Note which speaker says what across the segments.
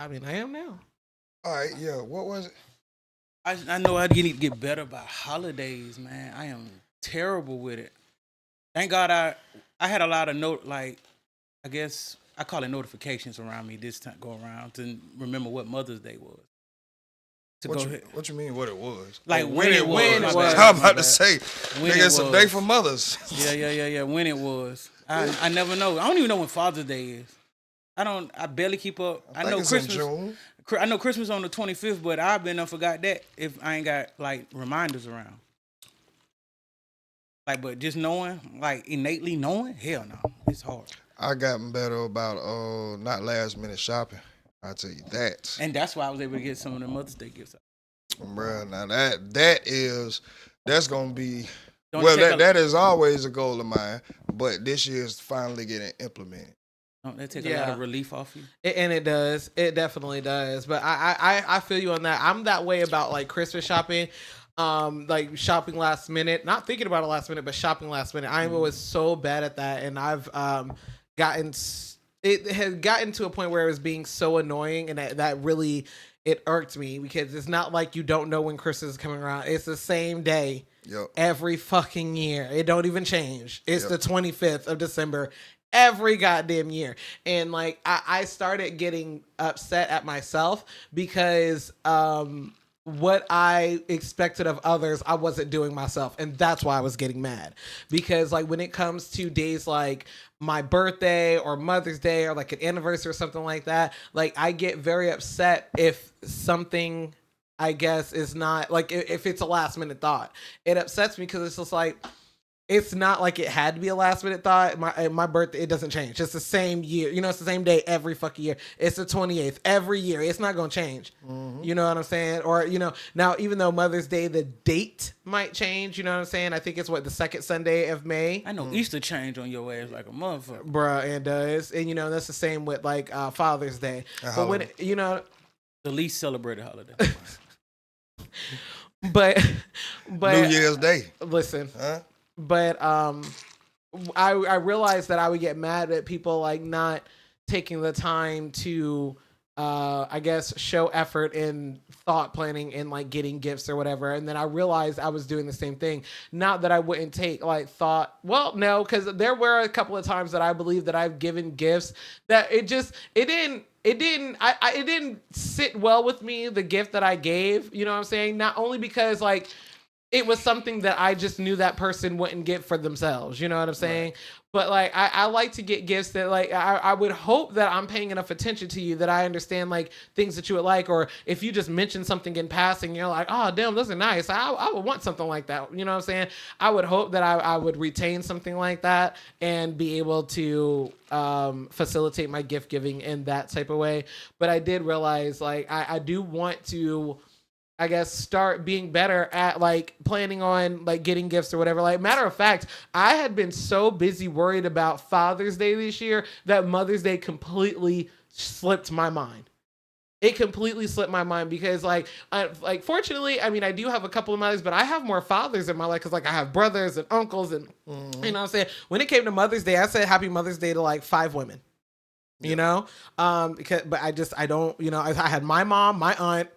Speaker 1: I mean, I am now.
Speaker 2: All right, yeah. What was it?
Speaker 3: I know I need to get better about holidays, man. I am terrible with it. Thank God I had a lot of I guess I call it notifications around me this time go around to remember what Mother's Day was. To
Speaker 2: What
Speaker 3: go
Speaker 2: you
Speaker 3: ahead.
Speaker 2: what you mean? What it was?
Speaker 3: Like
Speaker 2: Oh,
Speaker 3: when it was.
Speaker 1: When it
Speaker 3: My
Speaker 1: was.
Speaker 3: bad,
Speaker 2: I'm
Speaker 3: my
Speaker 2: about to
Speaker 3: bad.
Speaker 2: say,
Speaker 3: When
Speaker 2: nigga,
Speaker 3: it
Speaker 2: it's a day
Speaker 3: was.
Speaker 2: for mothers.
Speaker 3: Yeah. When it was. I never know. I don't even know when Father's Day is. I barely keep up.
Speaker 2: I
Speaker 3: I
Speaker 2: think
Speaker 3: know
Speaker 2: it's in
Speaker 3: Christmas.
Speaker 2: June.
Speaker 3: I know Christmas on the 25th, but I've been forgot that if I ain't got like reminders around. Like, but just knowing, like innately knowing, hell no, it's hard.
Speaker 2: I gotten better about not last minute shopping. I tell you that,
Speaker 3: And that's why I was able to get some of the Mother's Day gifts.
Speaker 2: bruh. Now that's gonna be
Speaker 3: Don't it take
Speaker 2: that is always a goal of mine, but this year's finally getting implemented.
Speaker 3: don't that take a lot of relief off you?
Speaker 1: And it does. It definitely does. But I feel you on that. I'm that way about like Christmas shopping. Like shopping last minute, not thinking about it last minute, but shopping last minute. I was so bad at that, and I've gotten it has gotten to a point where it was being so annoying, and that really it irked me because it's not like you don't know when Christmas is coming around. It's the same day
Speaker 2: Yep.
Speaker 1: every fucking year. It don't even change. It's
Speaker 2: Yep.
Speaker 1: the 25th of December every goddamn year. And like I started getting upset at myself because what I expected of others, I wasn't doing myself. And that's why I was getting mad. Because like when it comes to days like my birthday or Mother's Day or like an anniversary or something like that, like I get very upset if something I guess is not like if it's a last minute thought. It upsets me because it's just like it's not like it had to be a last minute thought. My birthday, it doesn't change. It's the same year. You know, it's the same day every fucking year. It's the 28th every year. It's not going to change. Mm-hmm. You know what I'm saying? Or, you know, now even though Mother's Day, the date might change. You know what I'm saying? I think it's the second Sunday of May.
Speaker 3: I know Easter change on your ass like a motherfucker.
Speaker 1: Bruh, it does. And, you know, that's the same with like Father's Day. But when, you know.
Speaker 3: The least celebrated holiday.
Speaker 1: but
Speaker 2: New Year's Day.
Speaker 1: Listen. Huh? But I realized that I would get mad at people like not taking the time to I guess show effort in thought planning and like getting gifts or whatever. And then I realized I was doing the same thing. Not that I wouldn't take like thought. Well, no, because there were a couple of times that I believe that I've given gifts that it didn't sit well with me, the gift that I gave. You know what I'm saying? Not only because like it was something that I just knew that person wouldn't get for themselves. You know what I'm saying? Right. But like, I like to get gifts that like, I would hope that I'm paying enough attention to you that I understand like things that you would like. Or if you just mention something in passing, you're like, oh damn, those are nice. I would want something like that. You know what I'm saying? I would hope that I would retain something like that and be able to facilitate my gift giving in that type of way. But I did realize like, I do want to, I guess, start being better at like planning on like getting gifts or whatever. Like, matter of fact, I had been so busy worried about Father's Day this year that Mother's Day completely slipped my mind. It completely slipped my mind because fortunately, I mean, I do have a couple of mothers, but I have more fathers in my life because like I have brothers and uncles and you know what I'm saying? When it came to Mother's Day, I said Happy Mother's Day to like 5 women, you know? But I don't, you know, I had my mom, my aunt,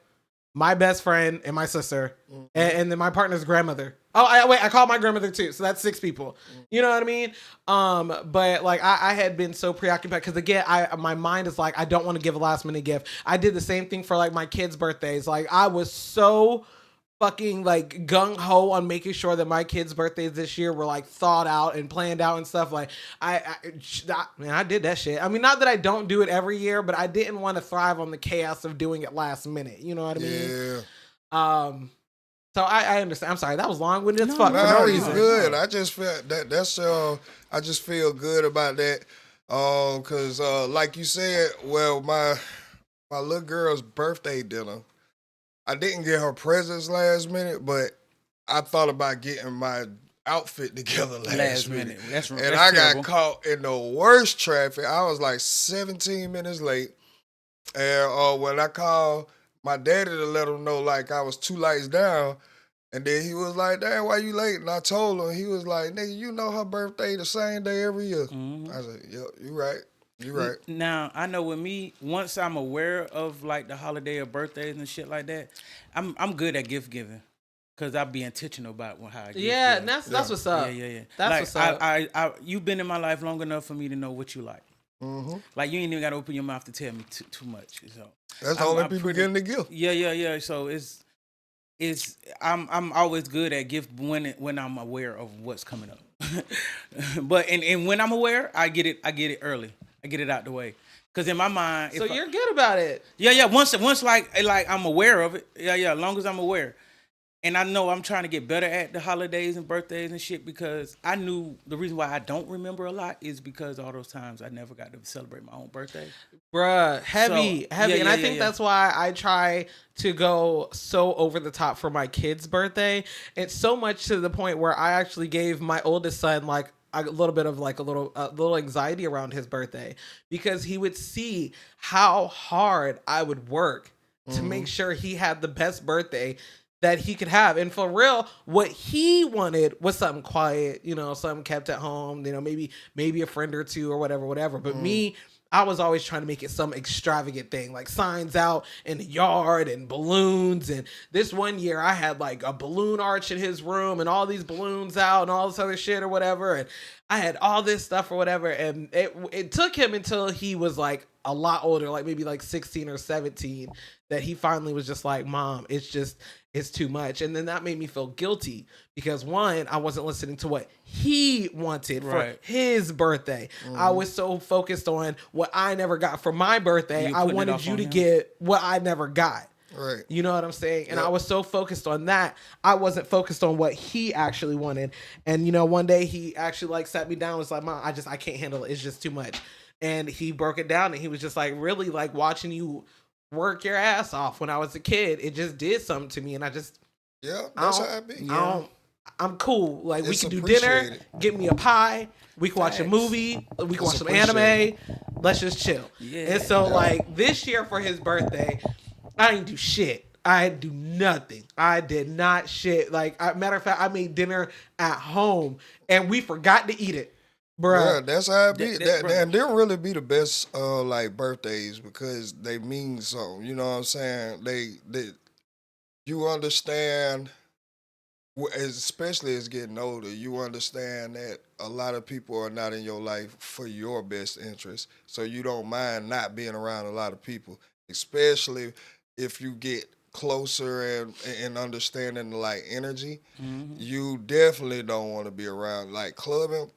Speaker 1: my best friend, and my sister, and then my partner's grandmother. Oh, I called my grandmother too, so that's 6 people. You know what I mean? But like I had been so preoccupied because again, my mind is like I don't want to give a last minute gift. I did the same thing for like my kids' birthdays. Like I was so fucking like gung ho on making sure that my kids' birthdays this year were like thought out and planned out and stuff. Like I did that shit. I mean, not that I don't do it every year, but I didn't want to thrive on the chaos of doing it last minute. You know what I mean? Yeah. So I understand. I'm sorry, that was long-winded as fuck for no reason.
Speaker 2: Good. I just feel I just feel good about that. Cause like you said, well, my little girl's birthday dinner, I didn't get her presents last minute, but I thought about getting my outfit together last minute. That's I terrible. Got caught in the worst traffic. I was like 17 minutes late. And when I called my daddy to let him know like I was 2 lights down, and then he was like, "Dad, why you late?" And I told him, he was like, "Nigga, you know her birthday the same day every year." I said, "Yep, you right." You're right.
Speaker 3: Now I know with me, once I'm aware of like the holiday or birthdays and shit like that, I'm good at gift giving, cause I be intentional about how I gift
Speaker 1: Yeah,
Speaker 3: give.
Speaker 1: and that's
Speaker 2: Yeah.
Speaker 1: what's up.
Speaker 3: Yeah.
Speaker 1: That's
Speaker 3: Like
Speaker 1: what's up.
Speaker 3: you've been in my life long enough for me to know what you like.
Speaker 2: Mm-hmm.
Speaker 3: Like you ain't even gotta open your mouth to tell me too much. So
Speaker 2: That's the only people getting the gift.
Speaker 3: Yeah. So I'm always good at gift when I'm aware of what's coming up. But and when I'm aware, I get it early. I get it out the way. Cause in my mind,
Speaker 1: So you're good about it.
Speaker 3: yeah. Once like I'm aware of it. Yeah. As long as I'm aware. And I know I'm trying to get better at the holidays and birthdays and shit, because I knew the reason why I don't remember a lot is because all those times I never got to celebrate my own birthday.
Speaker 1: Bruh, heavy.
Speaker 3: Yeah,
Speaker 1: And I think
Speaker 3: yeah.
Speaker 1: that's why I try to go so over the top for my kid's birthday. It's so much to the point where I actually gave my oldest son like a little bit of like a little anxiety around his birthday, because he would see how hard I would work to make sure he had the best birthday that he could have. And for real, what he wanted was something quiet, something kept at home, maybe a friend or two or whatever. But me, I was always trying to make it some extravagant thing, like signs out in the yard and balloons. And this one year I had like a balloon arch in his room and all these balloons out and all this other shit or whatever. And I had all this stuff or whatever. And it took him until he was like a lot older, like maybe like 16 or 17, that he finally was just like, Mom, it's too much. And then that made me feel guilty, because one, I wasn't listening to what he wanted for his birthday. I was so focused on what I never got for my birthday. I wanted you to get what I never got.
Speaker 2: Right.
Speaker 1: You know what I'm saying? And I was so focused on that, I wasn't focused on what he actually wanted. And one day he actually like sat me down and was like, Mom, I can't handle it. It's just too much. And he broke it down, and he was just like, really, like, watching you work your ass off when I was a kid, it just did something to me. And that's how it be. I'm cool. Like, we can do dinner, get me a pie, we can watch a movie, we can watch some anime, let's just chill. And so like this year for his birthday, I didn't do shit. I didn't do nothing. I did not shit. Like, matter of fact, I made dinner at home and we forgot to eat it. Bruh.
Speaker 2: Yeah, that's how it be. And they'll really be the best like birthdays, because they mean something. You know what I'm saying? They you understand, especially as getting older, you understand that a lot of people are not in your life for your best interest. So you don't mind not being around a lot of people, especially if you get closer and understanding the like energy. You definitely don't want to be around like clubbing.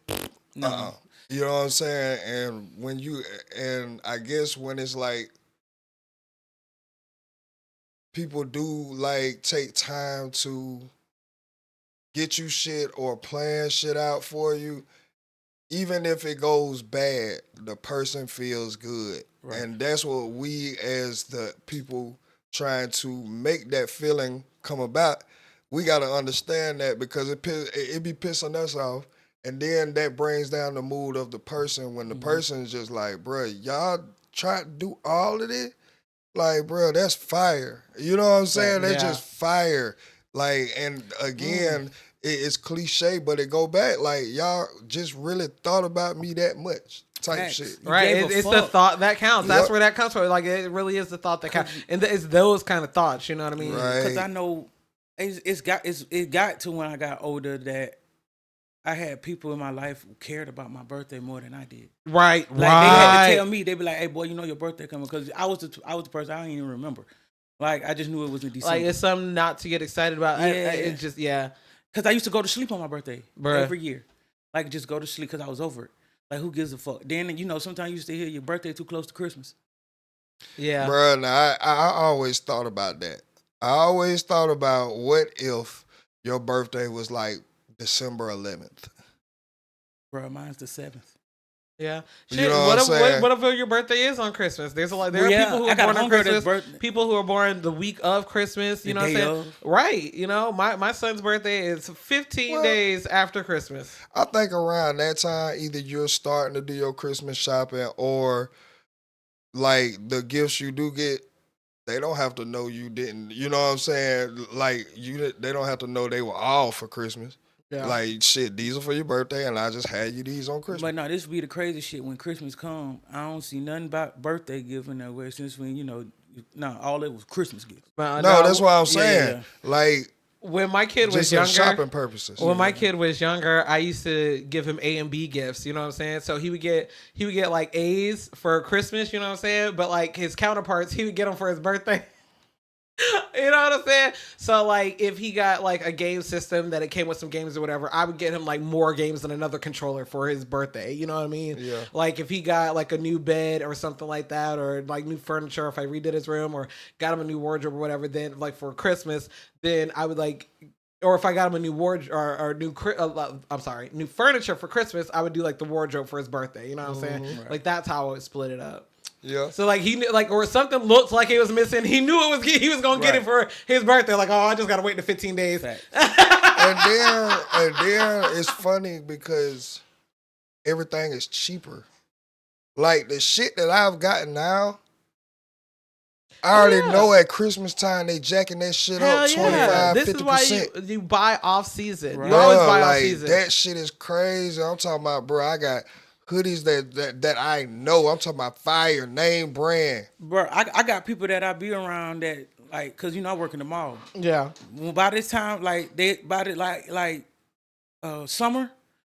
Speaker 2: No. You know what I'm saying? And I guess when it's like people do like take time to get you shit or plan shit out for you, even if it goes bad, the person feels good. Right. And that's what we as the people trying to make that feeling come about, we got to understand that, because it be pissing us off. And then that brings down the mood of the person when the person's just like, bruh, y'all try to do all of this? Like, bruh, that's fire. You know what I'm saying? That's just fire. Like, and again, it's cliche, but it go back. Like, y'all just really thought about me that much type shit.
Speaker 1: Right. It's the thought that counts. That's where that comes from. Like, it really is the thought that counts. And it's those kind of thoughts, you know what I mean?
Speaker 2: Right.
Speaker 3: Because I know it got to when I got older that I had people in my life who cared about my birthday more than I did.
Speaker 1: Right,
Speaker 3: like, they had to tell me, they be like, "Hey, boy, you know your birthday coming," because I was the person I didn't even remember. Like, I just knew it was in December.
Speaker 1: Like, it's something not to get excited about. It's just
Speaker 3: Because I used to go to sleep on my birthday every year. Like, just go to sleep because I was over it. Like, who gives a fuck? Then sometimes you used to hear your birthday too close to Christmas.
Speaker 1: Yeah,
Speaker 2: bruh. Now I always thought about that. I always thought about what if your birthday was like December 11th.
Speaker 3: Bro, mine's the 7th.
Speaker 1: Yeah.
Speaker 2: Shit, you know what
Speaker 1: if your birthday is on Christmas? There are people who are born on Christmas. People who are born the week of Christmas. You know what I'm saying? Right. My son's birthday is 15 days after Christmas.
Speaker 2: I think around that time, either you're starting to do your Christmas shopping, or like the gifts you do get, they don't have to know you didn't. You know what I'm saying? Like they don't have to know they were all for Christmas.
Speaker 1: Yeah.
Speaker 2: Like shit, these are for your birthday, and I just had you these on Christmas.
Speaker 3: But no, this be the crazy shit. When Christmas come, I don't see nothing about birthday giving that way. Since when all it was Christmas gifts.
Speaker 1: But,
Speaker 2: No, that's what I'm
Speaker 3: Yeah,
Speaker 2: saying.
Speaker 3: yeah.
Speaker 2: Like
Speaker 1: when my kid was
Speaker 2: just for
Speaker 1: younger,
Speaker 2: shopping purposes.
Speaker 1: when my kid was younger, I used to give him A and B gifts. You know what I'm saying? So he would get like A's for Christmas. You know what I'm saying? But like his counterparts, he would get them for his birthday. You know what I'm saying? So like if he got like a game system that it came with some games or whatever, I would get him like more games than another controller for his birthday. You know what I mean?
Speaker 2: Yeah.
Speaker 1: Like if he got like a new bed or something like that, or like new furniture, if I redid his room or got him a new wardrobe or whatever, then like for Christmas, then I would like, or if I got him a new wardrobe or new furniture for Christmas, I would do like the wardrobe for his birthday. You know what I'm saying?
Speaker 3: Right.
Speaker 1: Like that's how I would split it up.
Speaker 2: Yeah.
Speaker 1: So like he knew, like, or something looked like it was missing. He knew it was. He was gonna get it for his birthday. Like, oh, I just gotta wait the 15 days.
Speaker 2: And then it's funny because everything is cheaper. Like the shit that I've gotten now, I already know at Christmas time they jacking that shit up 25,
Speaker 1: This
Speaker 2: 50%.
Speaker 1: is why you buy off season.
Speaker 3: Right.
Speaker 1: You always
Speaker 2: Bruh,
Speaker 1: buy off
Speaker 2: like,
Speaker 1: season.
Speaker 2: that shit is crazy. I'm talking about, bro. I got hoodies that I know. I'm talking about fire name brand.
Speaker 3: Bro, I got people that I be around that like, cause I work in the mall.
Speaker 1: Yeah.
Speaker 3: Well, by this time, like summer,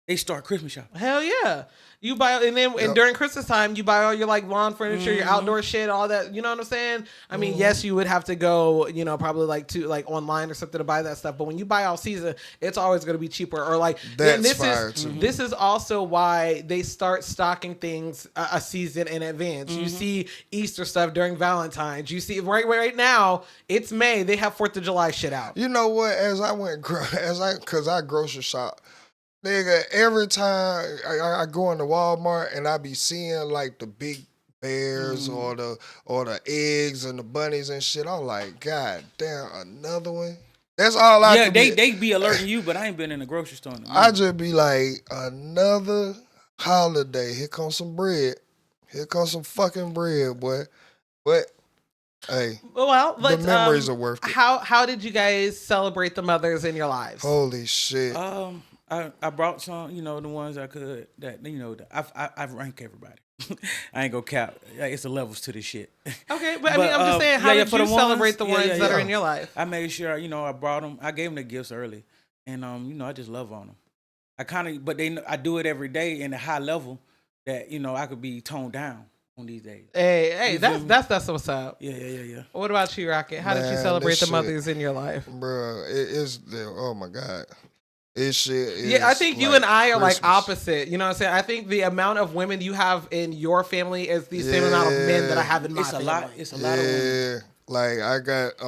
Speaker 3: they start Christmas shopping.
Speaker 1: Hell yeah. You buy, and then and during Christmas time, you buy all your like lawn furniture, your outdoor shit, all that. You know what I'm saying? I mean, yes, you would have to go, probably like online or something to buy that stuff. But when you buy all season, it's always going to be cheaper. Or like
Speaker 2: That's fire too.
Speaker 1: This is also why they start stocking things a season in advance. You see Easter stuff during Valentine's. You see right now it's May. They have 4th of July shit out.
Speaker 2: You know what? Cause I grocery shop. Nigga, every time I go into Walmart and I be seeing like the big bears or the eggs and the bunnies and shit, I'm like, God damn, another one. That's all I.
Speaker 3: Yeah, they be alerting you, but I ain't been in the grocery store.
Speaker 2: I just be like, another holiday. Here comes some bread. Here comes some fucking bread, boy. But hey,
Speaker 1: well,
Speaker 2: the memories are worth it.
Speaker 1: How did you guys celebrate the mothers in your lives?
Speaker 2: Holy shit.
Speaker 3: I brought some, the ones I could. I rank everybody. I ain't gonna cap. It's the levels to this shit.
Speaker 1: Okay, but I mean, I'm just saying, how did you celebrate the ones that are in your life?
Speaker 3: I made sure, I brought them. I gave them the gifts early, and I just love on them. I do it every day in a high level that I could be toned down on these days.
Speaker 1: Hey, that's what's up.
Speaker 3: Yeah.
Speaker 1: What about you, Rocket? How did you celebrate the mothers in your life?
Speaker 2: Bro, oh my God. This shit is
Speaker 1: yeah, I think you and I are
Speaker 2: Christmas.
Speaker 1: like opposite. You know what I'm saying? I think the amount of women you have in your family is the same amount of men that I have in my family.
Speaker 3: It's a lot of women.
Speaker 2: Like I got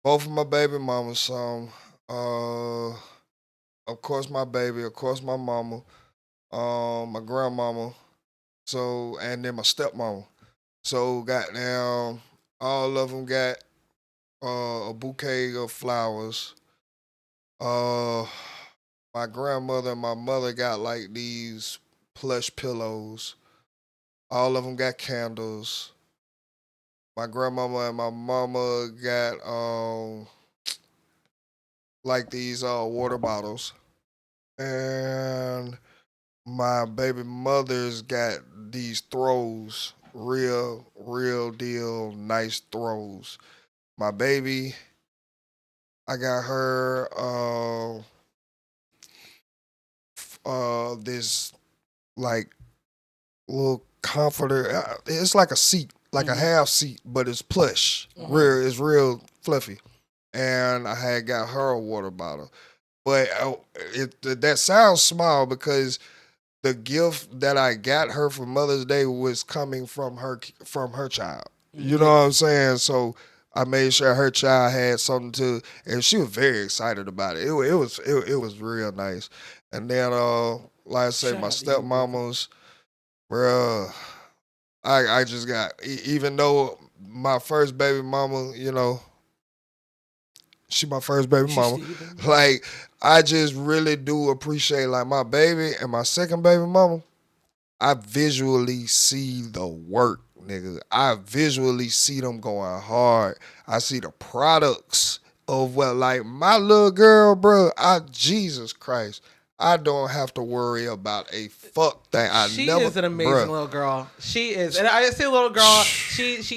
Speaker 2: both of my baby mamas, some of course my baby, of course my mama, my grandmama, so and then my stepmama. So goddamn, all of them got a bouquet of flowers. My grandmother and my mother got like these plush pillows. All of them got candles. My grandmama and my mama got like these water bottles. And my baby mother's got these throws, real deal nice throws. My baby, I got her this like little comforter. It's like a seat, like a half seat, but it's plush. It's real fluffy. And I had got her a water bottle. But that sounds small because the gift that I got her for Mother's Day was coming from her child. You know what I'm saying? So I made sure her child had something to, and she was very excited about it. It was real nice. And then, like I say, my stepmamas, bruh, I just got, even though my first baby mama, she my first baby mama, like, I just really do appreciate, like, my baby and my second baby mama, I visually see the work. Nigga, I visually see them going hard. I see the products of what, like my little girl, bro. Jesus Christ, I don't have to worry about a fuck thing.
Speaker 1: She is an amazing little girl. She is, and I say little girl. She is,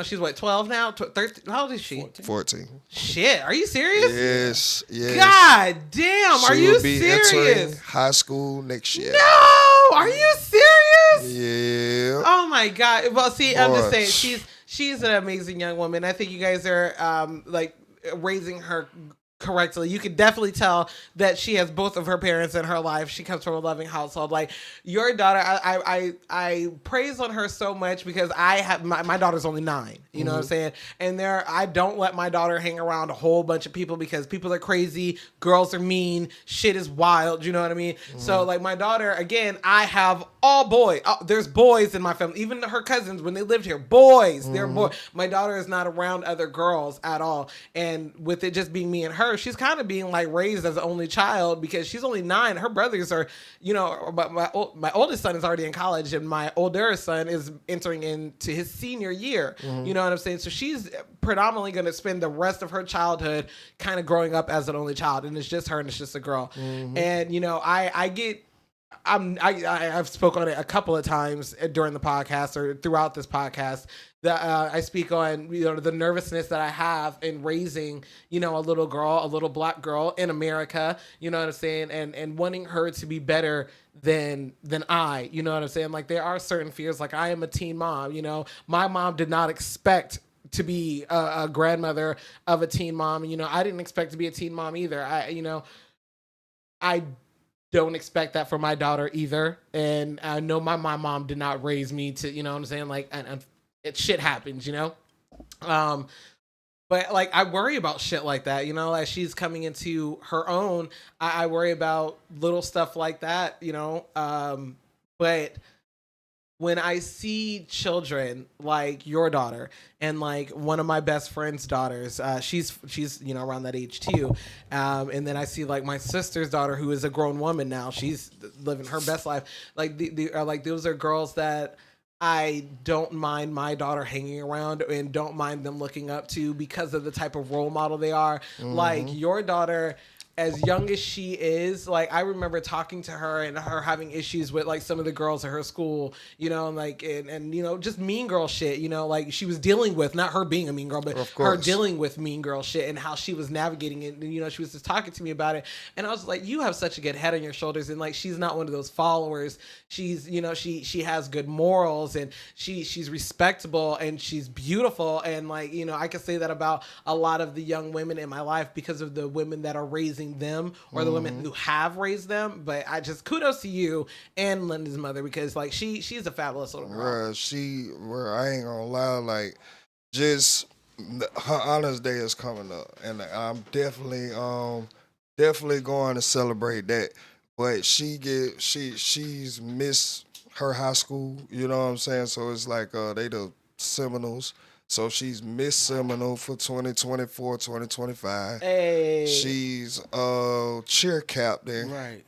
Speaker 1: she's what, 12 now, 13. How old is she?
Speaker 2: 14.
Speaker 1: Shit, are you serious?
Speaker 2: Yes.
Speaker 1: God damn,
Speaker 2: She
Speaker 1: are you
Speaker 2: will be entering
Speaker 1: serious?
Speaker 2: high school next year.
Speaker 1: No, are you serious?
Speaker 2: Yeah.
Speaker 1: Oh my God. Well, see, I'm just saying she's an amazing young woman. I think you guys are like raising her correctly. You can definitely tell that she has both of her parents in her life. She comes from a loving household. Like your daughter, I praise on her so much because I have my daughter's only 9. You know what I'm saying? And I don't let my daughter hang around a whole bunch of people because people are crazy, girls are mean, shit is wild. You know what I mean? So like my daughter, again, I have all boys. There's boys in my family. Even her cousins when they lived here, boys. They're boys. My daughter is not around other girls at all. And with it just being me and her, she's kind of being like raised as an only child because she's only 9. Her brothers are, my oldest son is already in college and my older son is entering into his senior year. You know what I'm saying? So she's predominantly going to spend the rest of her childhood kind of growing up as an only child, and it's just her and it's just a girl. And I've spoken on it a couple of times during the podcast or throughout this podcast that I speak on, the nervousness that I have in raising, a little girl, a little black girl in America, you know what I'm saying? And wanting her to be better than I, you know what I'm saying? Like there are certain fears, like I am a teen mom, my mom did not expect to be a grandmother of a teen mom. I didn't expect to be a teen mom either. I don't expect that for my daughter either. And I know my mom did not raise me to, you know what I'm saying? Like, and it shit happens, but like, I worry about shit like that, as she's coming into her own, I worry about little stuff like that, but when I see children like your daughter and like one of my best friend's daughters, she's around that age too, and then I see like my sister's daughter who is a grown woman now, she's living her best life. Like those are girls that I don't mind my daughter hanging around and don't mind them looking up to because of the type of role model they are. Like your daughter, as young as she is, like I remember talking to her and her having issues with like some of the girls at her school, and just mean girl shit, like she was dealing with, not her being a mean girl, but her dealing with mean girl shit and how she was navigating it. And, she was just talking to me about it. And I was like, you have such a good head on your shoulders. And like, she's not one of those followers. She's, she has good morals and she's respectable and she's beautiful. And like, I can say that about a lot of the young women in my life because of the women that are raising them or the women who have raised them. But I just kudos to you and Linda's mother because like she's a fabulous little girl.
Speaker 2: I ain't gonna lie, like just her honors day is coming up and I'm definitely going to celebrate that. But she's missed her high school, you know what I'm saying? So it's like they the Seminoles. So she's Miss Seminole for 2024, 2025.
Speaker 1: Hey.
Speaker 2: She's cheer captain.
Speaker 3: Right.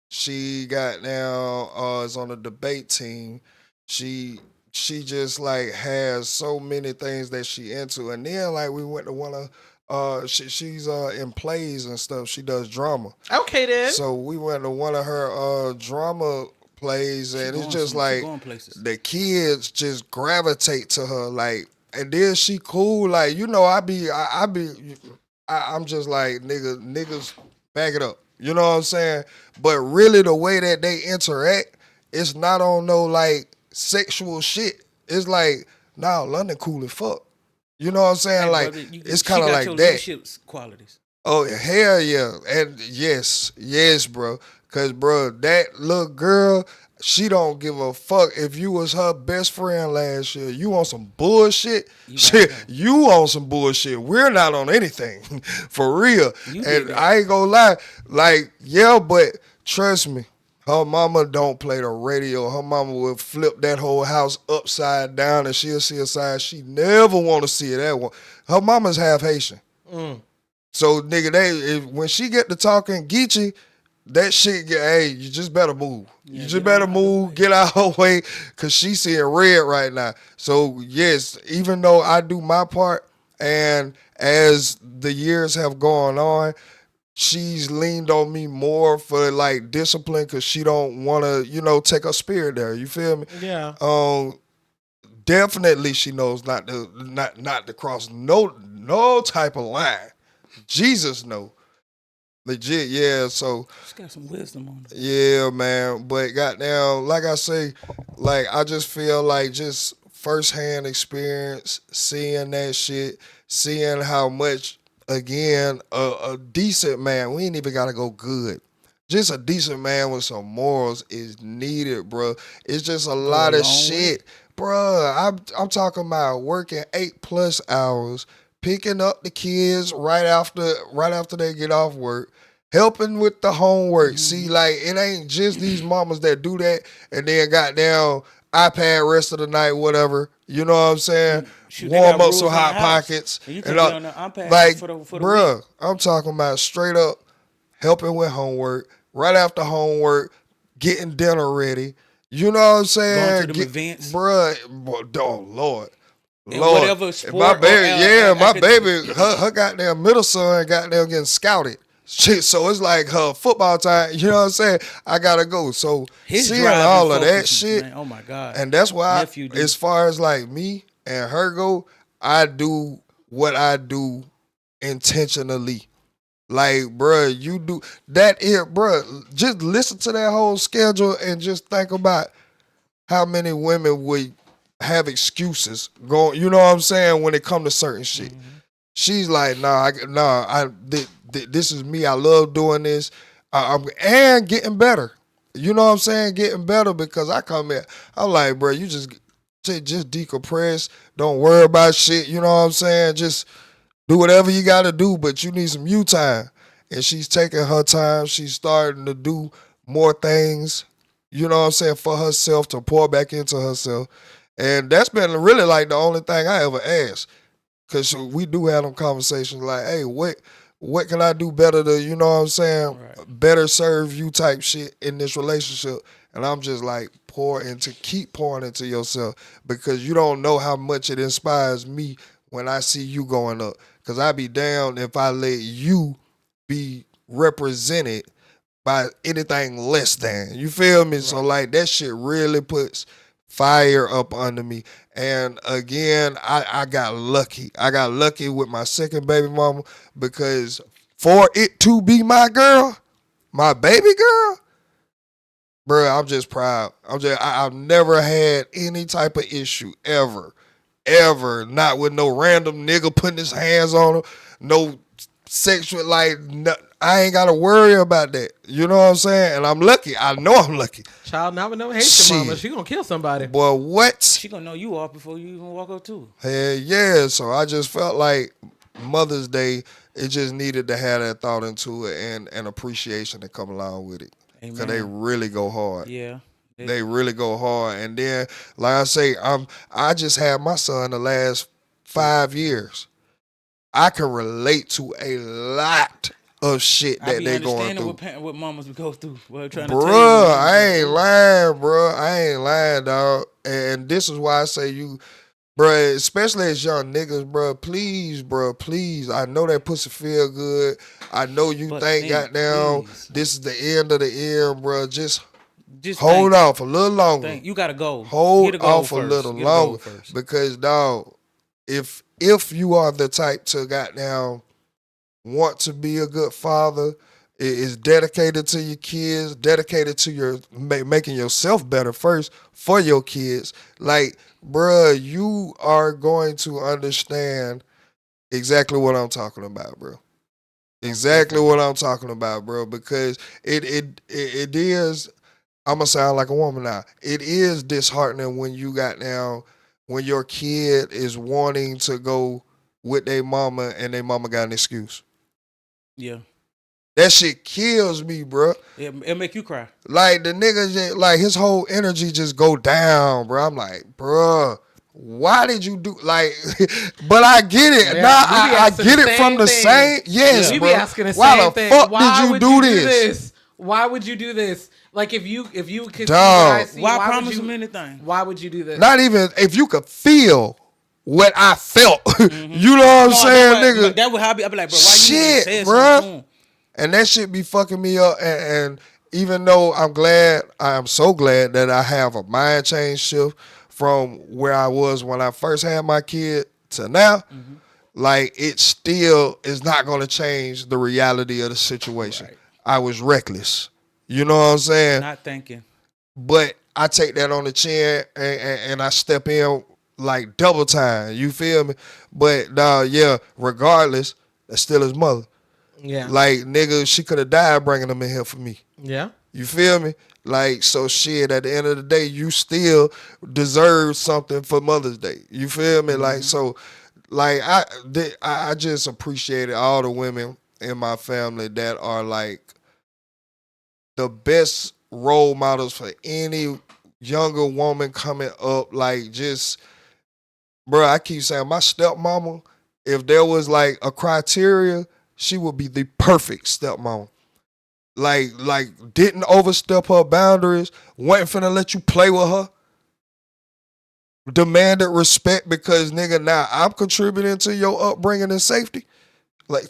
Speaker 2: She got now is on the debate team. She just like has so many things that she into. And then like we went to one of she's in plays and stuff. She does drama.
Speaker 1: Okay then.
Speaker 2: So we went to one of her drama plays and it's just like the kids just gravitate to her like. And then she cool, like I'm just like niggas back it up, you know what I'm saying? But really, the way that they interact, it's not on no like sexual shit. It's like, nah, London cool as fuck, you know what I'm saying? Hey, like brother, it's kind of like that.
Speaker 3: Leadership qualities.
Speaker 2: Oh hell yeah, and yes, bro, cause bro, that little girl. She don't give a fuck if you was her best friend last year. You on some bullshit? You on some bullshit. We're not on anything. For real. And I ain't gonna lie. Like, yeah, but trust me, her mama don't play the radio. Her mama will flip that whole house upside down and she'll see a side she never want to see it that one. Her mama's half Haitian. So, nigga, when she get to talking Geechee, that shit, hey, you just better move. You just better move, get out her way, because she's seeing red right now. So, yes, even though I do my part, And as the years have gone on, she's leaned on me more for like discipline because she don't want to, take her spirit there. You feel me?
Speaker 1: Yeah.
Speaker 2: Definitely she knows not to cross no type of line. Jesus know. Legit, yeah. So
Speaker 3: She's got some wisdom on it.
Speaker 2: yeah, man. But goddamn, like I say, like I just feel like just firsthand experience, seeing that shit, seeing how much again a decent man. We ain't even gotta go good. Just a decent man with some morals is needed, bro. It's just a lot of shit, bro. I'm talking about working 8+ hours, picking up the kids right after they get off work, helping with the homework. See, like it ain't just these mamas that do that and then got down iPad rest of the night, whatever. You know what I'm saying?
Speaker 3: Shoot,
Speaker 2: Warm up some hot pockets.
Speaker 3: And you
Speaker 2: And
Speaker 3: can be on the iPad
Speaker 2: like,
Speaker 3: for the
Speaker 2: bruh,
Speaker 3: week.
Speaker 2: I'm talking about straight up helping with homework, right after homework, getting dinner ready. You know what I'm saying?
Speaker 3: Going to them events.
Speaker 2: Bruh, oh Lord.
Speaker 3: And
Speaker 2: Lord,
Speaker 3: whatever
Speaker 2: and
Speaker 3: sport
Speaker 2: my baby,
Speaker 3: or
Speaker 2: my baby, her goddamn middle son goddamn getting scouted. Shit, so it's like her football time. You know what I'm saying? I gotta go. So
Speaker 3: His
Speaker 2: seeing
Speaker 3: drive
Speaker 2: all
Speaker 3: and
Speaker 2: of that
Speaker 3: focus,
Speaker 2: shit,
Speaker 3: man, oh my God.
Speaker 2: and that's why,
Speaker 3: Nephew do.
Speaker 2: as far as like me and her go, I do what I do intentionally. Like, bruh, you do that here, bruh. Just listen to that whole schedule and just think about how many women would have excuses going. You know what I'm saying when it come to certain shit. She's like, this is me. I love doing this. And getting better. You know what I'm saying? Getting better because I come here. I'm like, bro, you just decompress. Don't worry about shit. You know what I'm saying? Just do whatever you got to do, but you need some you time. And she's taking her time. She's starting to do more things, you know what I'm saying, for herself, to pour back into herself. And that's been really like the only thing I ever asked. Because we do have them conversations like, hey, what can I do better to, you know what I'm saying, better serve you type shit in this relationship. And I'm just like, keep pouring into yourself because you don't know how much it inspires me when I see you going up. Because I be down if I let you be represented by anything less than. You feel me? Right. So like that shit really puts fire up under me. And again, I got lucky. I got lucky with my second baby mama because for it to be my girl, my baby girl, bro, I'm just proud. I've never had any type of issue ever. Not with no random nigga putting his hands on her, no sexual, I ain't gotta worry about that. You know what I'm saying? And I'm lucky. I know I'm lucky.
Speaker 1: Child, not with no Haitian mama. She gonna kill somebody.
Speaker 2: Boy, what?
Speaker 3: She gonna know you off before you even walk up to her.
Speaker 2: Hell yeah. So I just felt like Mother's Day, it just needed to have that thought into it and appreciation to come along with it. Because they really go hard.
Speaker 3: Yeah.
Speaker 2: They really go hard. And then, like I say, I just had my son the last 5 years. I can relate to a lot of shit that they going through.
Speaker 3: What mamas would go through.
Speaker 2: Bruh, I ain't lying, bro. I ain't lying, dog. And this is why I say you, bruh, especially as young niggas, bruh, please. I know that pussy feel good. I know you think, goddamn, this is the end of the end, bruh. Just hold off a little longer.
Speaker 3: You gotta go.
Speaker 2: Hold off a little longer. Because, dog, if you are the type to goddamn want to be a good father, is dedicated to your kids, dedicated to your making yourself better first for your kids, like, bruh, you are going to understand exactly what I'm talking about, bro. Exactly what I'm talking about, bro. Because it is. I'm gonna sound like a woman now. It is disheartening when you when your kid is wanting to go with their mama and their mama got an excuse.
Speaker 3: Yeah.
Speaker 2: That shit kills me, bro.
Speaker 3: It'll make you cry.
Speaker 2: Like the nigga, like his whole energy just go down, bro. I'm like, bro, why did you do but I get it.
Speaker 1: Yeah,
Speaker 2: now I get it from the same. Yes,
Speaker 1: we
Speaker 2: bro.
Speaker 1: be asking the
Speaker 2: why
Speaker 1: same
Speaker 2: the
Speaker 1: thing.
Speaker 2: fuck
Speaker 1: Why
Speaker 2: did you do this?
Speaker 1: Why would you do this? Like if you could
Speaker 2: Dog.
Speaker 1: see,
Speaker 3: why promise him anything?
Speaker 1: Why would you do this?
Speaker 2: Not even if you could feel what I felt. You know what I'm saying, nigga?
Speaker 3: That would I'd be like, bro, why you
Speaker 2: Shit,
Speaker 3: say
Speaker 2: bro.
Speaker 3: something?
Speaker 2: And that shit be fucking me up. And even though I'm so glad that I have a mind change shift from where I was when I first had my kid to now, like it still is not going to change the reality of the situation.
Speaker 3: Right.
Speaker 2: I was reckless. You know what I'm saying?
Speaker 3: Not thinking.
Speaker 2: But I take that on the chin and I step in like double time. You feel me? But regardless, that's still his mother.
Speaker 1: Yeah.
Speaker 2: Like, nigga, she could have died bringing him in here for me.
Speaker 1: Yeah.
Speaker 2: You feel me? Like, so shit, at the end of the day, you still deserve something for Mother's Day. You feel me? Like, so, like, I just appreciated all the women in my family that are, like, the best role models for any younger woman coming up. Like, just, bro, I keep saying my stepmama, if there was, like, a criteria, she would be the perfect stepmama. Like didn't overstep her boundaries, wasn't finna let you play with her. Demanded respect because, nigga, now I'm contributing to your upbringing and safety. Like,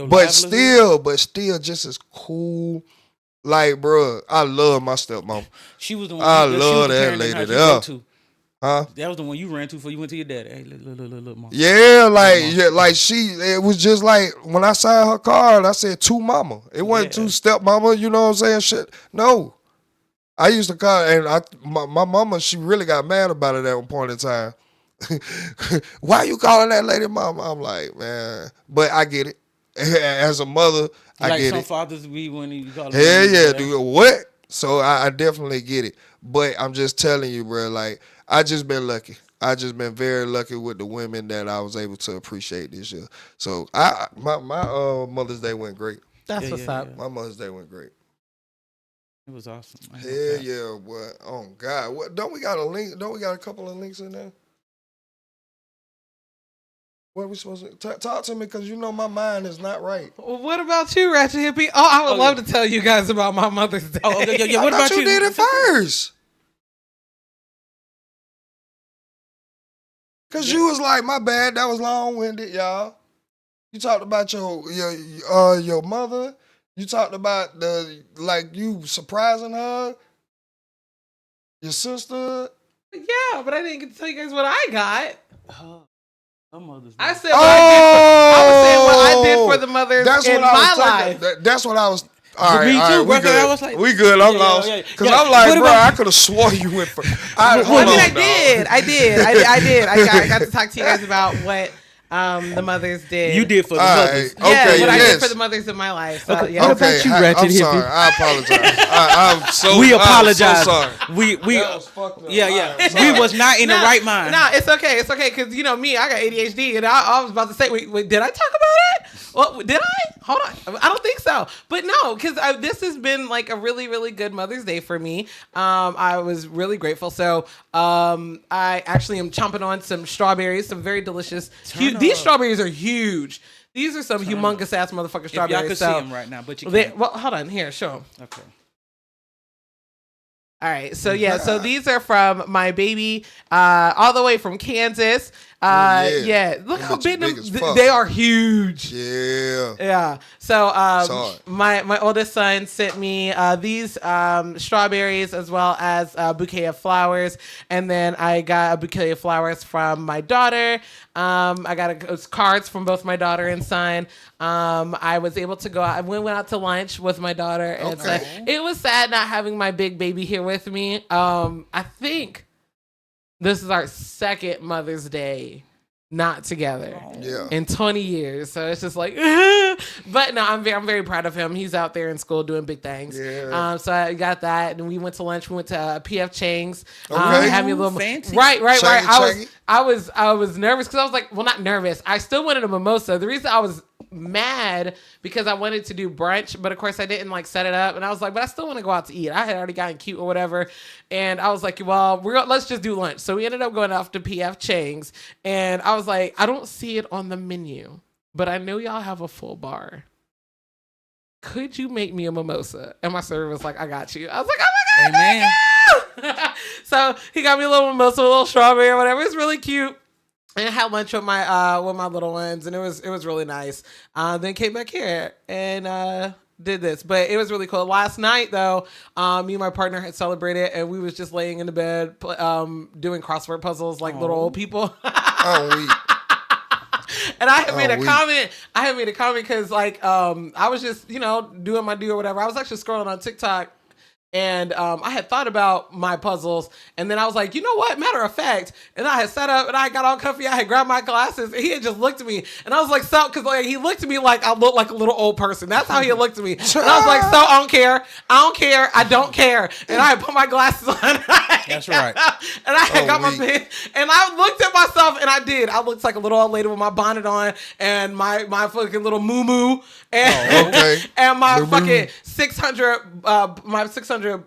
Speaker 2: but still just as cool. Like, bro, I love my stepmama.
Speaker 3: She was the one.
Speaker 2: I
Speaker 3: she was
Speaker 2: love
Speaker 3: the
Speaker 2: that
Speaker 3: parent
Speaker 2: lady
Speaker 3: that you
Speaker 2: there.
Speaker 3: go to.
Speaker 2: Huh?
Speaker 3: That was the one you ran to before you went to your daddy. Hey, look, mama.
Speaker 2: Yeah, like it was just like when I signed her card, I said two mama. It wasn't two stepmama, you know what I'm saying? Shit. No. I used to call her, and my mama, she really got mad about it at one point in time. Why you calling that lady mama? I'm like, man, but I get it. As a mother, I
Speaker 3: like
Speaker 2: get
Speaker 3: some
Speaker 2: it.
Speaker 3: fathers be when you call them.
Speaker 2: Hell yeah, dude. What? So I definitely get it. But I'm just telling you, bro, like, I just been lucky. I just been very lucky with the women that I was able to appreciate this year. So my Mother's Day went great.
Speaker 1: That's what's up.
Speaker 2: My Mother's Day went great.
Speaker 3: It was awesome.
Speaker 2: Hell yeah, boy. Oh God. What don't we got a link? Don't we got a couple of links in there? What are we supposed to talk to me? Because you know my mind is not right.
Speaker 1: Well, what about you, Ratchet Hippie? Oh, I would love to tell you guys about my Mother's Day.
Speaker 3: Oh, yeah. What
Speaker 2: I
Speaker 3: about
Speaker 2: thought you did it first. Cause you was like, my bad, that was long-winded, y'all. You talked about your mother. You talked about you surprising her, your sister.
Speaker 1: Yeah, but I didn't get to tell you guys what I got. I said what I was saying what I did for the mothers in my life.
Speaker 2: That's what I was. All right,
Speaker 3: me too,
Speaker 2: we
Speaker 3: bro.
Speaker 2: good.
Speaker 3: I was like,
Speaker 2: we good. I'm lost. Because I'm like, bro, I could have swore you went for. I
Speaker 1: did. I got to talk to you guys about what the mothers did.
Speaker 3: You did for the mothers.
Speaker 2: Okay,
Speaker 1: what I did for the mothers in my life. So,
Speaker 3: okay. What about you, Ratchet
Speaker 2: I'm
Speaker 3: Hippie?
Speaker 2: sorry. I apologize. I'm so.
Speaker 3: We apologize.
Speaker 2: I'm so sorry.
Speaker 3: We
Speaker 2: that was fucked up.
Speaker 3: yeah. We was not in the right mind.
Speaker 1: No, it's okay. It's okay because you know me, I got ADHD, and I was about to say, wait, did I talk about it? Well, did I? Hold on, I don't think so. But no, because this has been like a really, really good Mother's Day for me. I was really grateful. So I actually am chomping on some strawberries, some very delicious. These strawberries are huge. These are some humongous ass motherfucking strawberries.
Speaker 3: Y'all can see them right now, but you can't.
Speaker 1: Well, hold on. Here, show them.
Speaker 3: Okay.
Speaker 1: All right, so so these are from my baby, all the way from Kansas. Look how big they are, huge. Yeah. So my oldest son sent me these strawberries as well as a bouquet of flowers, and then I got a bouquet of flowers from my daughter. I got cards from both my daughter and son. I was able to go out. We went out to lunch with my daughter, and so it was sad not having my big baby here with me. I think this is our second Mother's Day not together in 20 years. So it's just like, but no, I'm very proud of him. He's out there in school doing big things. So I got that, and we went to lunch. We went to PF Chang's. Had me a little
Speaker 3: fancy.
Speaker 1: Right. I was nervous because I was like, well, not nervous. I still wanted a mimosa. The reason I was mad because I wanted to do brunch, but of course I didn't like set it up, and I was like, but I still want to go out to eat. I had already gotten cute or whatever, and I was like, well, let's just do lunch. So we ended up going off to PF Chang's, and I was like, I don't see it on the menu, but I know y'all have a full bar. Could you make me a mimosa? And my server was like, I got you. I was like, oh my God,
Speaker 3: Amen.
Speaker 1: So he got me a little mimosa, a little strawberry or whatever. It's really cute. And I had lunch with my little ones, and it was really nice. Then came back here and did this, but it was really cool. Last night though, me and my partner had celebrated, and we was just laying in the bed doing crossword puzzles like little old people. And I had made a comment. I had made a comment because like I was just doing my do or whatever. I was actually scrolling on TikTok. And I had thought about my puzzles, and then I was like, you know what? Matter of fact, and I had sat up and I got all comfy. I had grabbed my glasses, and he had just looked at me, and I was like, so, because like he looked at me like I looked like a little old person. That's how he had looked at me, and I was like, so I don't care, I don't care, and I had put my glasses on.
Speaker 3: That's right.
Speaker 1: And I had got my pen, and I looked at myself, and I looked like a little old lady with my bonnet on and my fucking little moo and and my fucking 600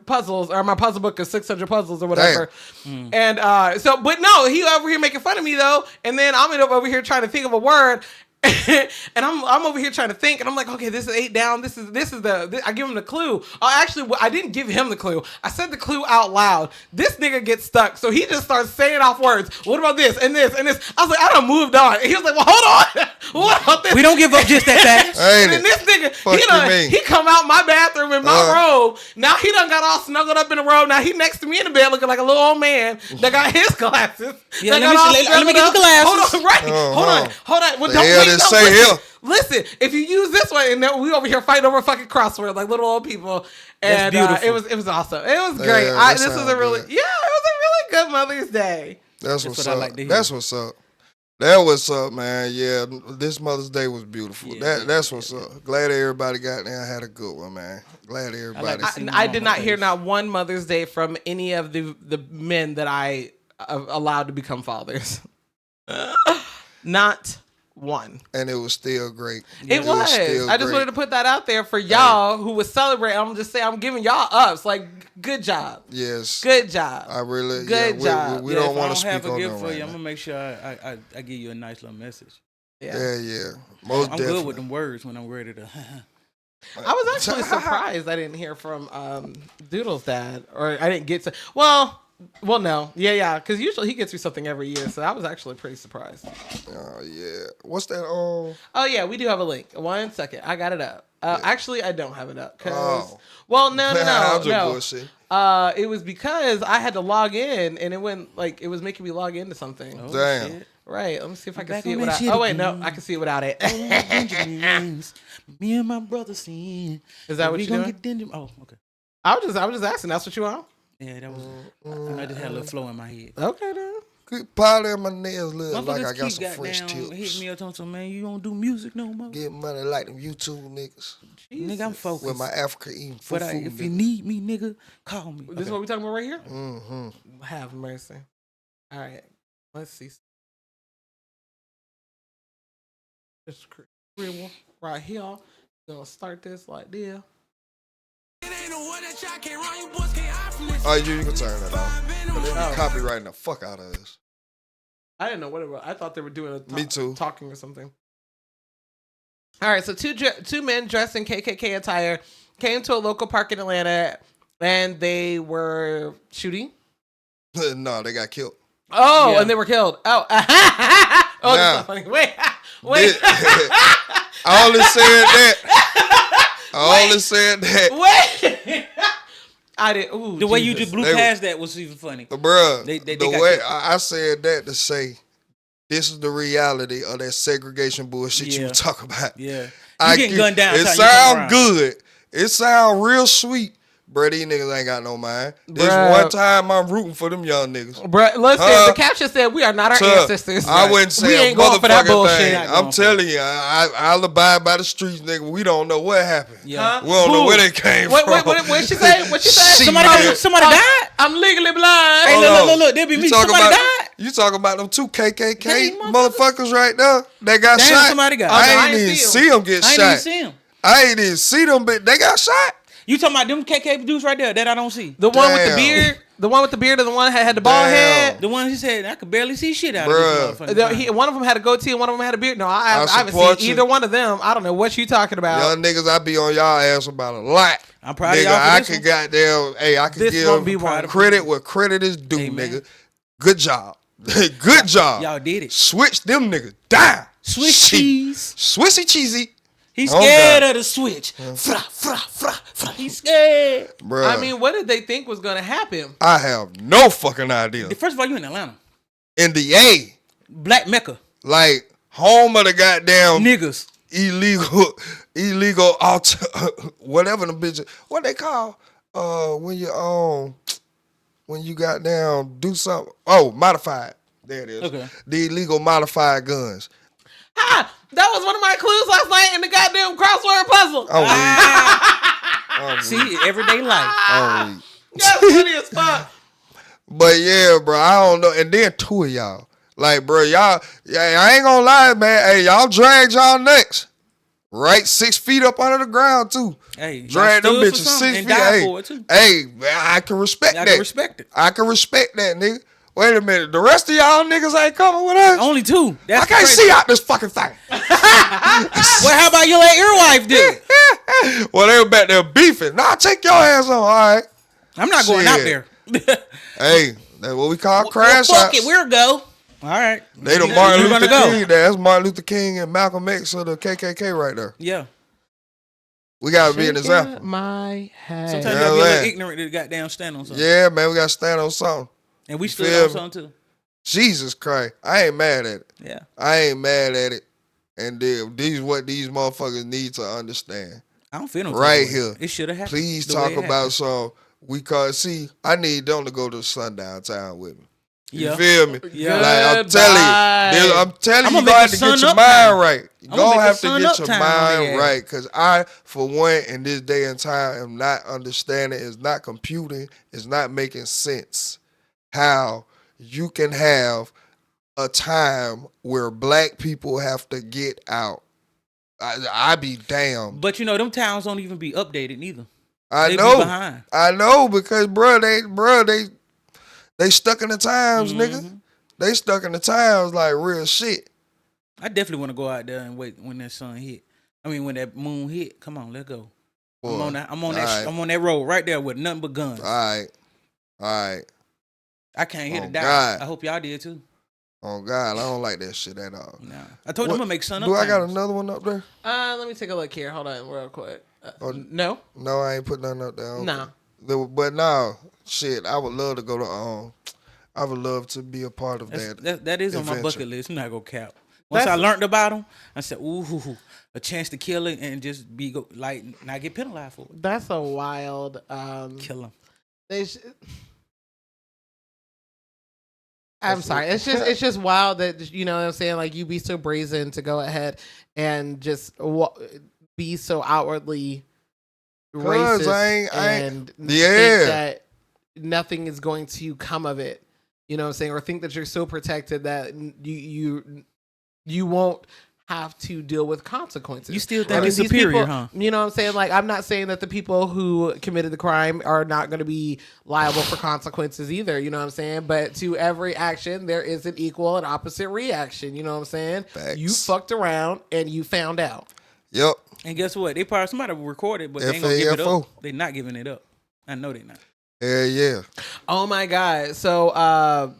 Speaker 1: puzzles, or my puzzle book is 600 puzzles or whatever. And but no, he over here making fun of me though, and then I'm over here trying to think of a word. And I'm over here trying to think, and I'm like, okay, this is 8 down. This is I give him the clue. Actually, I didn't give him the clue. I said the clue out loud. This nigga gets stuck, so he just starts saying off words. What about this and this and this? I was like, I done moved on. And he was like, well, hold on. What about this?
Speaker 3: We don't give up just that fast.
Speaker 1: And then this nigga, he come out my bathroom in my robe. Now he done got all snuggled up in the robe. Now he next to me in the bed looking like a little old man that got his glasses.
Speaker 3: Yeah, let me get the glasses.
Speaker 1: Hold on, right? Hold on. Well, don't wait. Listen, if you use this one, and then we over here fighting over a fucking crossword like little old people, and it was awesome. It was great. This was a really it was a really good Mother's Day.
Speaker 2: That's what's up. That's what's up. That what's up, man. Yeah, this Mother's Day was beautiful. That's what's up. Glad everybody got there. I had a good one, man. Glad everybody.
Speaker 1: I did not hear not one Mother's Day from any of the men that I allowed to become fathers. Not one.
Speaker 2: And it was still great.
Speaker 1: It was. I just wanted to put that out there for y'all who was celebrating. I'm just saying, I'm giving y'all ups. Like, good job.
Speaker 2: Yes.
Speaker 1: Good job.
Speaker 2: I really.
Speaker 1: Good job.
Speaker 2: We don't want to speak on that.
Speaker 3: If I don't have a gift for you, I'm gonna make sure I give you a nice little message.
Speaker 2: Yeah.
Speaker 3: Most definitely. I'm good with them words when I'm ready to.
Speaker 1: I was actually surprised I didn't hear from Doodle's dad, or I didn't get to. Well, no. Yeah, because usually he gets me something every year, so I was actually pretty surprised.
Speaker 2: Oh, yeah. What's that?
Speaker 1: Oh, yeah, we do have a link. 1 second. I got it up. Actually, I don't have it up. Well, no.
Speaker 2: Bullshit.
Speaker 1: It was because I had to log in, and it was making me log into something.
Speaker 2: Oh, damn.
Speaker 1: Shit. Right. Let me see if I can see it without. Oh, wait, no. I can see it without it.
Speaker 3: Me and my brother sing.
Speaker 1: Is that what you're
Speaker 3: doing? Oh, okay.
Speaker 1: I was just asking. That's what you want?
Speaker 3: Yeah, that was. I just had a little flow in my head.
Speaker 1: Okay, then.
Speaker 2: Good powder in my nails look like I got some fresh tips.
Speaker 3: Hit me up on some, man, you don't do music no more.
Speaker 2: Get money like them YouTube niggas.
Speaker 3: Jesus. Nigga, I'm focused.
Speaker 2: With my Africa eating food.
Speaker 3: But if you need me, nigga, call me.
Speaker 1: This is what we talking about right here?
Speaker 2: Mm-hmm.
Speaker 1: Have mercy. All right. Let's see. Just right here. Gonna start this like this.
Speaker 2: Oh, you can turn that off. But they be copywriting the fuck out of this.
Speaker 1: I didn't know what it was. I thought they were doing
Speaker 2: Me too.
Speaker 1: Talking or something. All right, so two men dressed in KKK attire came to a local park in Atlanta, and they were shooting.
Speaker 2: No, they got killed.
Speaker 1: Oh, yeah. And they were killed. Oh, oh, that's not funny. Wait.
Speaker 2: I only said that.
Speaker 1: Wait. I did. Ooh,
Speaker 3: the way you just blew past that was even funny.
Speaker 2: Bruh, the way I said that to say, this is the reality of that segregation bullshit you were talking about.
Speaker 3: Yeah. You getting gunned down.
Speaker 2: It sound good. It sound real sweet. Bruh, these niggas ain't got no mind. This one time I'm rooting for them young niggas.
Speaker 1: Bruh, listen, the caption said we are not our ancestors.
Speaker 2: I wouldn't say
Speaker 1: we ain't going for that bullshit.
Speaker 2: I'm telling you, I'll abide by the streets, nigga. We don't know what happened.
Speaker 3: Yeah.
Speaker 2: We don't know where they came from.
Speaker 1: What she say? What she say?
Speaker 3: Somebody died?
Speaker 1: I'm legally blind.
Speaker 3: Hey, look. There be me. Somebody died?
Speaker 2: You talking about them two KKK motherfuckers right there? They got shot.
Speaker 3: Somebody got.
Speaker 2: I ain't even see them get shot.
Speaker 3: I ain't even see them.
Speaker 2: I ain't even see them, but they got shot.
Speaker 3: You talking about them KK dudes right there that I don't see?
Speaker 1: The one with the beard? The one with the beard and the one that had the bald head?
Speaker 3: The one he said, I could barely see shit out of this motherfucker.
Speaker 1: One of them had a goatee and one of them had a beard. No, I haven't seen either one of them. I don't know what you talking about.
Speaker 2: Young niggas, I be on y'all ass about a lot.
Speaker 3: I'm proud of
Speaker 2: Nigga,
Speaker 3: y'all for
Speaker 2: I
Speaker 3: this
Speaker 2: could
Speaker 3: one.
Speaker 2: goddamn, hey, I could
Speaker 1: This won't be
Speaker 2: give
Speaker 1: one.
Speaker 2: credit where credit is due,
Speaker 3: Amen.
Speaker 2: nigga. Good job. Good job.
Speaker 3: Y'all did it.
Speaker 2: Switch them niggas down.
Speaker 3: Swiss
Speaker 2: Shit.
Speaker 3: cheese.
Speaker 2: Swissy cheesy.
Speaker 3: He's
Speaker 2: Oh,
Speaker 3: scared
Speaker 2: God.
Speaker 3: of the switch. Fra, fra, fra, fra. He's scared.
Speaker 2: Bruh,
Speaker 1: I mean, what did they think was gonna happen?
Speaker 2: I have no fucking idea.
Speaker 3: First of all, you in Atlanta.
Speaker 2: In the A,
Speaker 3: Black Mecca.
Speaker 2: like, home of the goddamn
Speaker 3: Niggas.
Speaker 2: illegal, whatever the bitches, what they call, when you goddamn do something, modified. There it is.
Speaker 3: Okay.
Speaker 2: The illegal modified guns.
Speaker 1: Ha! That was one of my clues last night in the goddamn crossword puzzle.
Speaker 2: I'm weak.
Speaker 3: See, everyday life.
Speaker 2: I'm weak.
Speaker 1: That's funny as fuck.
Speaker 2: But yeah, bro, I don't know. And then two of y'all, like, bro, y'all, yeah, I ain't gonna lie, man. Hey, y'all dragged y'all necks right 6 feet up under the ground too.
Speaker 3: Hey,
Speaker 2: Drag them
Speaker 3: y'all stood for
Speaker 2: bitches
Speaker 3: something
Speaker 2: 6
Speaker 3: and
Speaker 2: feet.
Speaker 3: died
Speaker 2: Hey,
Speaker 3: for it too.
Speaker 2: hey, man, I can respect
Speaker 3: Y'all
Speaker 2: that.
Speaker 3: can respect it.
Speaker 2: I can respect that, nigga. Wait a minute, the rest of y'all niggas ain't coming with us.
Speaker 3: Only two. That's
Speaker 2: I can't
Speaker 3: crazy.
Speaker 2: see out this fucking thing.
Speaker 3: Well, how about you let your wife do it?
Speaker 2: Well, they were back there beefing. Nah, take your ass on. All right.
Speaker 3: I'm not going out
Speaker 2: Shit.
Speaker 3: there.
Speaker 2: Hey, that's what we call
Speaker 3: Well,
Speaker 2: crash
Speaker 3: fuck
Speaker 2: outs.
Speaker 3: it, we'll go. All right.
Speaker 2: They the
Speaker 3: You-
Speaker 2: Martin
Speaker 3: you
Speaker 2: Luther
Speaker 3: gonna go?
Speaker 2: King. That's Martin Luther King and Malcolm X of the KKK right there.
Speaker 3: Yeah.
Speaker 2: We gotta be an
Speaker 1: Shaking
Speaker 2: example.
Speaker 1: my head.
Speaker 3: Sometimes
Speaker 2: Yeah,
Speaker 3: you gotta be a little
Speaker 2: man.
Speaker 3: ignorant to goddamn stand on something.
Speaker 2: Yeah, man, we gotta stand on something.
Speaker 3: And we stood
Speaker 2: feel
Speaker 3: on
Speaker 2: me?
Speaker 3: something too.
Speaker 2: Jesus Christ, I ain't mad at it.
Speaker 3: Yeah.
Speaker 2: I ain't mad at it. And these what these motherfuckers need to understand.
Speaker 3: I don't feel no
Speaker 2: Right
Speaker 3: type of way.
Speaker 2: here.
Speaker 3: It should have happened.
Speaker 2: Please
Speaker 3: the
Speaker 2: talk
Speaker 3: way it
Speaker 2: about
Speaker 3: happened.
Speaker 2: some. See, I need them to go to sundown town with me. You
Speaker 3: Yeah.
Speaker 2: feel me?
Speaker 3: Yeah.
Speaker 2: Like I'm telling
Speaker 3: I'ma
Speaker 2: you, you
Speaker 3: make
Speaker 2: gonna
Speaker 3: a
Speaker 2: have to get
Speaker 3: sun
Speaker 2: your
Speaker 3: up
Speaker 2: mind
Speaker 3: time.
Speaker 2: right. You
Speaker 3: I'ma
Speaker 2: gonna
Speaker 3: make a
Speaker 2: have to
Speaker 3: sun
Speaker 2: get
Speaker 3: up
Speaker 2: your
Speaker 3: time on
Speaker 2: mind
Speaker 3: their
Speaker 2: right. Cause I, for one, in this day and time, am not understanding. It's not computing. It's not making sense how you can have a time where black people have to get out. I be damned.
Speaker 3: But you know, them towns don't even be updated neither.
Speaker 2: I
Speaker 3: They be
Speaker 2: know.
Speaker 3: behind.
Speaker 2: I know because they stuck in the times, nigga. They stuck in the times like real shit.
Speaker 3: I definitely want to go out there and wait when that sun hit. I mean, when that moon hit. Come on, let's go.
Speaker 2: Boy,
Speaker 3: I'm on that.
Speaker 2: alright.
Speaker 3: I'm on that road right there with nothing but guns.
Speaker 2: All right.
Speaker 3: I came here
Speaker 2: Oh,
Speaker 3: to die.
Speaker 2: God.
Speaker 3: I hope y'all did too.
Speaker 2: Oh God, I don't like that shit at all.
Speaker 3: Nah. I told you I'm gonna make sun up.
Speaker 2: Do I got
Speaker 3: times.
Speaker 2: another one up there?
Speaker 1: Let me take a look here. Hold on, real quick. No,
Speaker 2: No, I ain't put nothing up there.
Speaker 1: no.
Speaker 2: But no, shit, I would love to go to I would love to be a part of
Speaker 3: That is on my
Speaker 2: adventure.
Speaker 3: bucket list. I'm not gonna cap. Once I learned about them, I said, "Ooh, a chance to kill it and just not get penalized for it.
Speaker 1: That's a wild.
Speaker 3: Kill them."
Speaker 1: They I'm sorry. It's just wild that, you know what I'm saying, like, you be so brazen to go ahead and just be so outwardly racist and think that nothing is going to come of it. You know what I'm saying? Or think that you're so protected that you won't have to deal with consequences.
Speaker 3: You still
Speaker 1: I
Speaker 3: think
Speaker 1: mean,
Speaker 3: it's
Speaker 1: these
Speaker 3: superior,
Speaker 1: people,
Speaker 3: huh?
Speaker 1: You know what I'm saying? Like, I'm not saying that the people who committed the crime are not going to be liable for consequences either. You know what I'm saying? But to every action, there is an equal and opposite reaction. You know what I'm saying?
Speaker 2: Facts.
Speaker 1: You fucked around and you found out.
Speaker 2: Yep.
Speaker 3: And guess what? They probably somebody recorded, but they ain't gonna give it
Speaker 2: FAFO.
Speaker 3: up. They not giving it up. I know they not.
Speaker 2: Hell yeah.
Speaker 1: Oh my God. So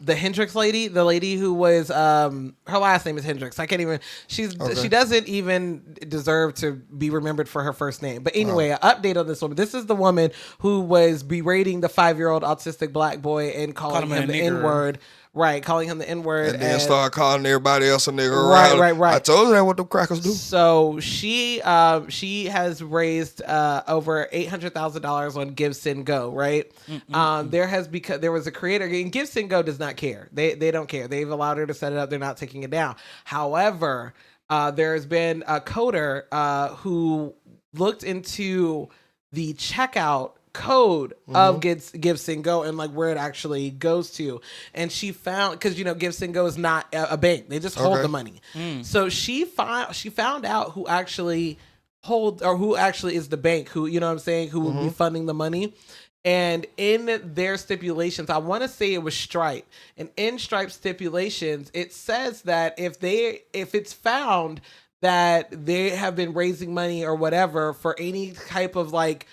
Speaker 1: the Hendricks lady, the lady who was her last name is Hendricks. I can't even she doesn't even deserve to be remembered for her first name. But anyway, an update on this woman. This is the woman who was berating the 5-year-old autistic black boy and calling him the N-word. Right, calling him the N-word.
Speaker 2: And then start calling everybody else a nigga
Speaker 1: Right.
Speaker 2: I told you that what them crackers do.
Speaker 1: So she has raised over $800,000 on Gibson Go, right? There was a creator, and Gibson Go does not care. They don't care. They've allowed her to set it up. They're not taking it down. However, there has been a coder who looked into the checkout code of Gibson Go and like where it actually goes to, and she found, because you know Gibson Go is not a bank, they just hold the money. So she found out who actually is the bank, who, you know what I'm saying, who will be funding the money. And in their stipulations, I want to say it was Stripe, and in Stripe stipulations it says that if it's found that they have been raising money or whatever for any type of like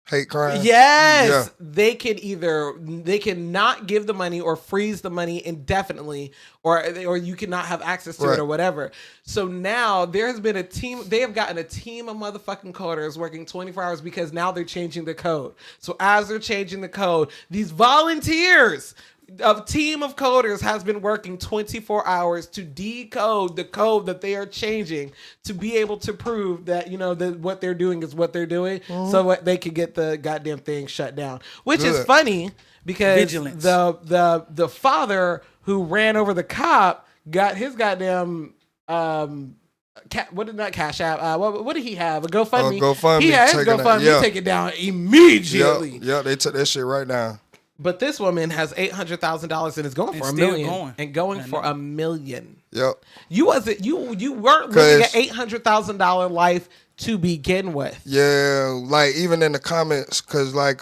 Speaker 2: hate crime.
Speaker 1: Yes, they can not give the money or freeze the money indefinitely, or you cannot have access to it or whatever. So now there has been a team. They have gotten a team of motherfucking coders working 24 hours because now they're changing the code. So as they're changing the code, these volunteers. A team of coders has been working 24 hours to decode the code that they are changing to be able to prove that, you know, that what they're doing is what they're doing, so what they could get the goddamn thing shut down. Which is funny because
Speaker 3: Vigilance.
Speaker 1: the father who ran over the cop got his goddamn what did that Cash App? What did he have? A GoFundMe.
Speaker 2: GoFundMe.
Speaker 1: He had his GoFundMe taken down immediately.
Speaker 2: Yeah, they took that shit right down.
Speaker 1: But this woman has $800,000 and is going for $1 million. And going for $1 million.
Speaker 2: Yep.
Speaker 1: You weren't living an $800,000 life to begin with.
Speaker 2: Yeah, like even in the comments, because like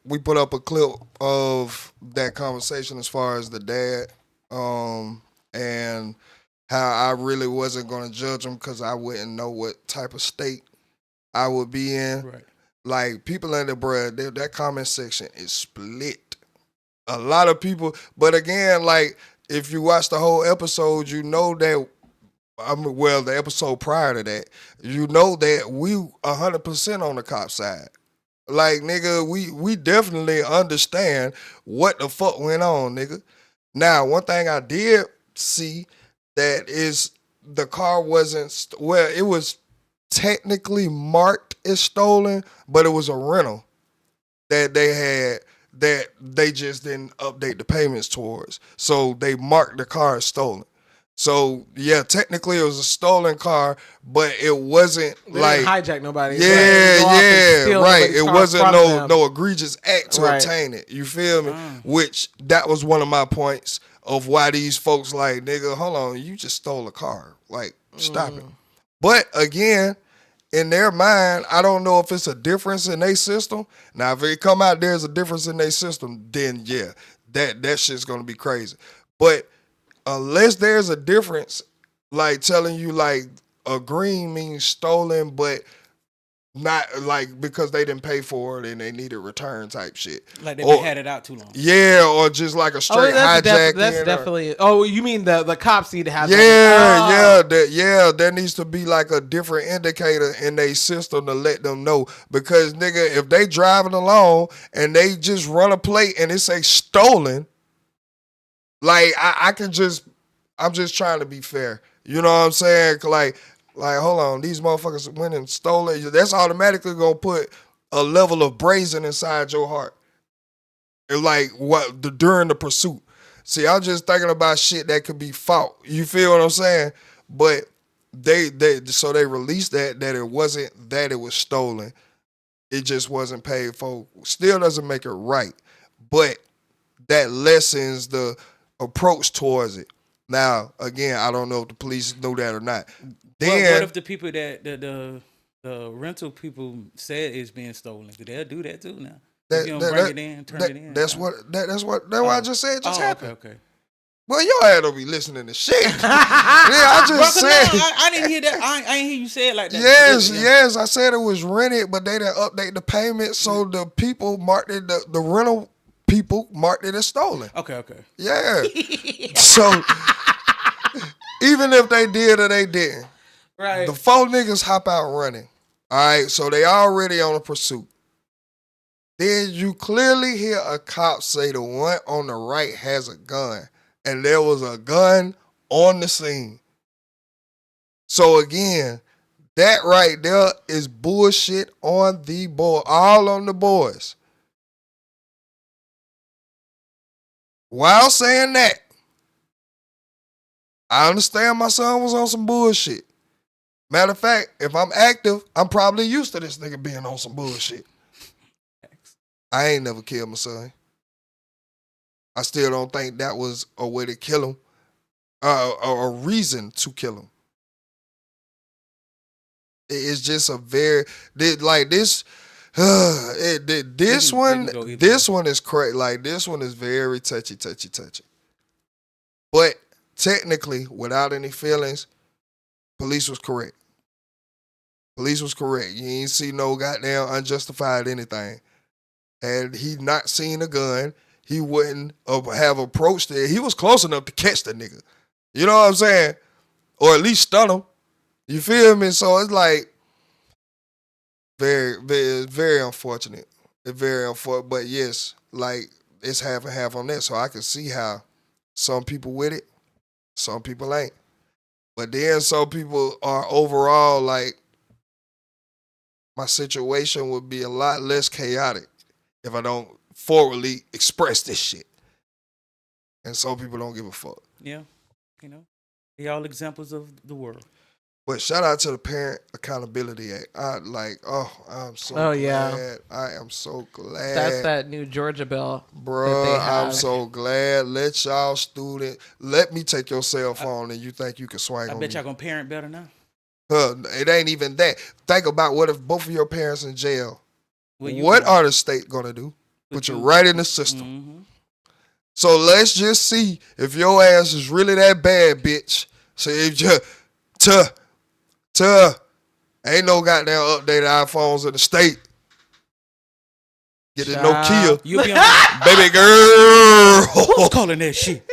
Speaker 2: we put up a clip of that conversation as far as the dad, and how I really wasn't gonna judge him because I wouldn't know what type of state I would be in.
Speaker 3: Right.
Speaker 2: Like, people in the that comment section is split. A lot of people, but again, like, if you watch the whole episode, you know that, the episode prior to that, you know that we 100% on the cop side. Like, nigga, we definitely understand what the fuck went on, nigga. Now, one thing I did see that is the car wasn't, it was technically marked as stolen, but it was a rental that they had that they just didn't update the payments towards. So they marked the car as stolen. So yeah, technically it was a stolen car, but it wasn't
Speaker 1: They
Speaker 2: like
Speaker 1: didn't hijack nobody.
Speaker 2: Right. It wasn't no egregious act to obtain it. You feel me? Which that was one of my points of why these folks like, nigga, hold on, you just stole a car. Like, stop it. But again, in their mind, I don't know if it's a difference in their system. Now, if it come out there's a difference in their system, then yeah, that shit's gonna be crazy. But unless there's a difference, like telling you like a green means stolen, but not like because they didn't pay for it and they need a return type shit.
Speaker 3: Like they had it out too long.
Speaker 2: Yeah, or just like a straight hijack.
Speaker 1: That's definitely. Oh, you mean the cops need to have?
Speaker 2: There needs to be like a different indicator in their system to let them know. Because nigga, if they driving along and they just run a plate and it say stolen, like I'm just trying to be fair. You know what I'm saying? Like, hold on, these motherfuckers went and stole it. That's automatically gonna put a level of brazen inside your heart. And like during the pursuit. See, I'm just thinking about shit that could be fought. You feel what I'm saying? But they released that it wasn't that it was stolen. It just wasn't paid for. Still doesn't make it right. But that lessens the approach towards it. Now, again, I don't know if the police knew that or not. Then,
Speaker 3: what if the people that the rental people said is being stolen? They'll do that too now. If you don't bring it in, turn it in.
Speaker 2: That's what I just said just happened.
Speaker 3: Okay.
Speaker 2: Well, your ass don't be listening to shit. I just said.
Speaker 3: I didn't hear that. I didn't hear you say it like that.
Speaker 2: Yes. I said it was rented, but they didn't update the payment, so the people marked it. The rental people marked it as stolen.
Speaker 3: Okay.
Speaker 2: Yeah. So even if they did or they didn't,
Speaker 1: right?
Speaker 2: The four niggas hop out running. All right, so they already on a pursuit. Then you clearly hear a cop say the one on the right has a gun. And there was a gun on the scene. So again, that right there is bullshit on the board. All on the boys. While saying that, I understand my son was on some bullshit. Matter of fact, if I'm active, I'm probably used to this nigga being on some bullshit. I ain't never killed my son. I still don't think that was a way to kill him, a reason to kill him. It's just a very like this. This one is crazy. Like this one is very touchy. But technically, without any feelings, police was correct. Police was correct. You ain't see no goddamn unjustified anything. Had he not seen a gun, he wouldn't have approached it. He was close enough to catch the nigga. You know what I'm saying? Or at least stun him. You feel me? So it's like very, very, very unfortunate. It's very unfortunate. But yes, like it's half and half on that. So I can see how some people with it, some people ain't. But then some people are overall like, my situation would be a lot less chaotic if I don't forwardly express this shit. And some people don't give a fuck.
Speaker 3: Yeah, they all examples of the world.
Speaker 2: But shout out to the Parent Accountability Act. I'm so glad.
Speaker 1: Yeah.
Speaker 2: I am so glad.
Speaker 1: That's that new Georgia bill.
Speaker 2: Bruh, I'm so glad. Let me take your cell phone and you think you can swing on me.
Speaker 3: I bet y'all gonna parent better now.
Speaker 2: It ain't even that. Think about what if both of your parents in jail. What are the state gonna do? Put you right in the system.
Speaker 3: Mm-hmm.
Speaker 2: So let's just see if your ass is really that bad, bitch. So if you ain't no goddamn updated iPhones in the state. Get the Nokia.
Speaker 3: You be on
Speaker 2: baby girl.
Speaker 3: Who's calling that shit?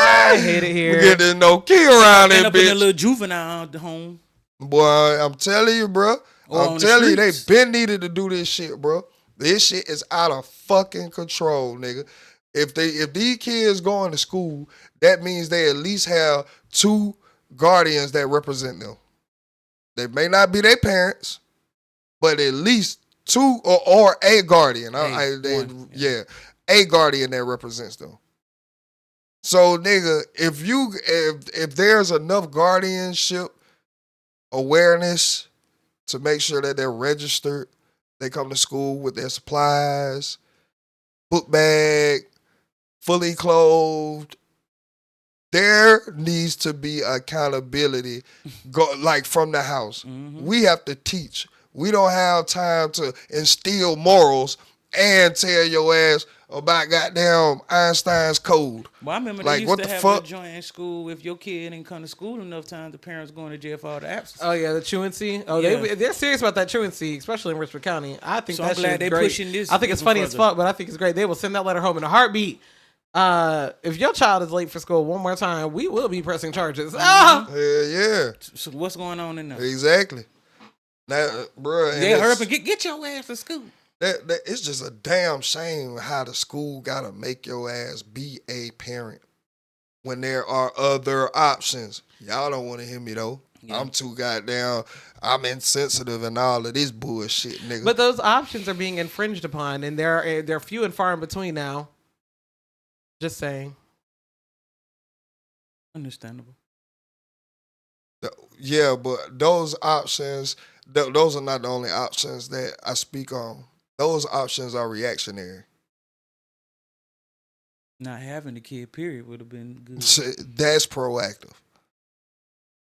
Speaker 1: I hate it here.
Speaker 2: We get the Nokia around
Speaker 3: End
Speaker 2: that
Speaker 3: up in a
Speaker 2: bitch.
Speaker 3: little juvenile home.
Speaker 2: Boy, I'm telling you, bro. I'm telling you, they been needed to do this shit, bro. This shit is out of fucking control, nigga. If these kids going to school, that means they at least have 2 guardians that represent them. They may not be their parents, but at least 2 or a guardian. A guardian that represents them. So, nigga, if there's enough guardianship awareness to make sure that they're registered, they come to school with their supplies, book bag, fully clothed. There needs to be accountability like from the house. Mm-hmm. We have to teach. We don't have time to instill morals and tell your ass about goddamn Einstein's code.
Speaker 3: Well, I remember
Speaker 2: like,
Speaker 3: they used to have a joint in school. If your kid didn't come to school enough times, the parents going to jail for all the absences.
Speaker 1: Oh yeah, the truancy. Oh, yeah. They're serious about that truancy, especially in Richmond County. I think that's great.
Speaker 3: Pushing this.
Speaker 1: I think it's funny as fuck, but I think it's great. They will send that letter home in a heartbeat. If your child is late for school one more time, we will be pressing charges.
Speaker 2: Mm-hmm. Yeah.
Speaker 3: So what's going on in there?
Speaker 2: Exactly. Now, bro,
Speaker 3: they hurry up and get your ass to school.
Speaker 2: That it's just a damn shame how the school gotta make your ass be a parent when there are other options. Y'all don't want to hear me though. Yeah. I'm too goddamn. I'm insensitive and all of this bullshit, nigga.
Speaker 1: But those options are being infringed upon, and they're few and far in between now. Just saying.
Speaker 3: Understandable.
Speaker 2: Yeah, but those options, those are not the only options that I speak on. Those options are reactionary.
Speaker 3: Not having a kid, period, would have been good.
Speaker 2: That's proactive.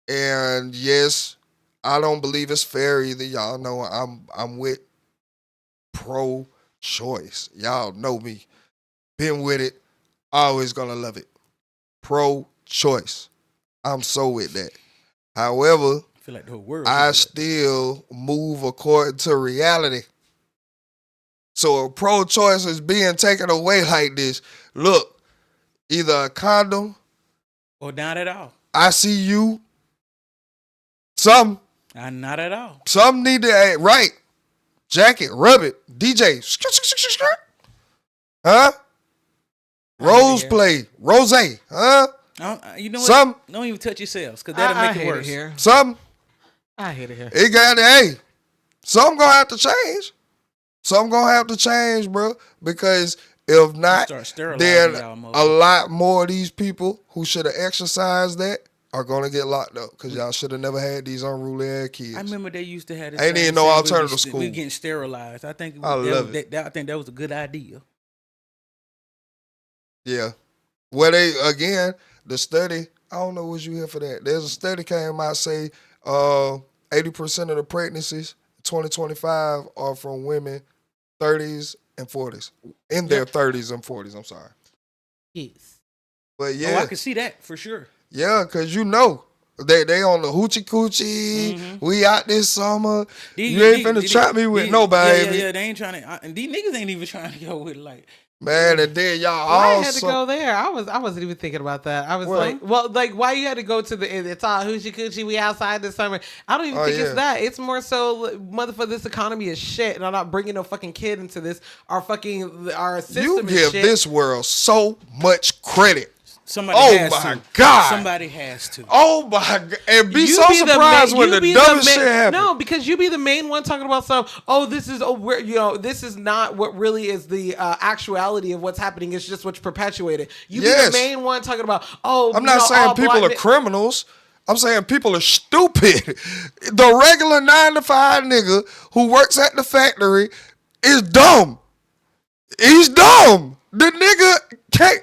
Speaker 2: And yes, I don't believe it's fair either. Y'all know I'm with pro-choice. Y'all know me. Been with it. Always gonna love it. Pro-choice. I'm so with that. However,
Speaker 3: I feel like the whole world.
Speaker 2: I still move according to reality. So if pro-choice is being taken away like this, look, either a condom
Speaker 3: or not at all.
Speaker 2: I see you. Some.
Speaker 3: Not at all.
Speaker 2: Some need to right. Jacket, rub it. DJ. Huh? Rose play. Rose. Huh?
Speaker 3: You know what?
Speaker 2: Some.
Speaker 3: Don't even touch yourselves because that'll make it worse.
Speaker 1: Here.
Speaker 2: Some.
Speaker 1: I hate it here.
Speaker 2: It got some gonna have to change. Some gonna have to change, bro. Because if not, then a lot more of these people who should have exercised that are gonna get locked up because y'all should have never had these unruly ass kids.
Speaker 3: I remember they used to have this.
Speaker 2: Ain't even no alternative school.
Speaker 3: We getting sterilized. I think I think that was a good idea.
Speaker 2: Yeah. Well, the study, I don't know what you hear for that. There's a study came out say 80% of the pregnancies in 2025 are from women 30s and 40s. In their 30s and 40s, I'm sorry.
Speaker 1: Yes.
Speaker 2: But yeah.
Speaker 3: I can see that for sure.
Speaker 2: Yeah, because you know, They on the hoochie coochie.
Speaker 3: Mhm.
Speaker 2: We out this summer. You ain't finna trap me with nobody.
Speaker 3: Yeah, they ain't trying to. And these niggas ain't even trying to go with like.
Speaker 2: Man, and then y'all
Speaker 1: Why
Speaker 2: all
Speaker 1: I had to go there? I wasn't even thinking about that. I was like, why you had to go to it's all hoochie coochie, we outside this summer. I don't even think it's that. It's more so, motherfucker, this economy is shit, and I'm not bringing no fucking kid into this. Our system
Speaker 2: you
Speaker 1: is
Speaker 2: give
Speaker 1: shit.
Speaker 2: this world so much credit.
Speaker 3: Somebody has to.
Speaker 2: God.
Speaker 3: Somebody has to.
Speaker 2: Oh my God. And be so surprised when the dumbest shit happens.
Speaker 1: No, because you be the main one talking about stuff. Oh, this is not what really is the actuality of what's happening. It's just what's perpetuated. You be the main one talking about,
Speaker 2: I'm not saying people are criminals. I'm saying people are stupid. The regular 9-to-5 nigga who works at the factory is dumb. He's dumb. The nigga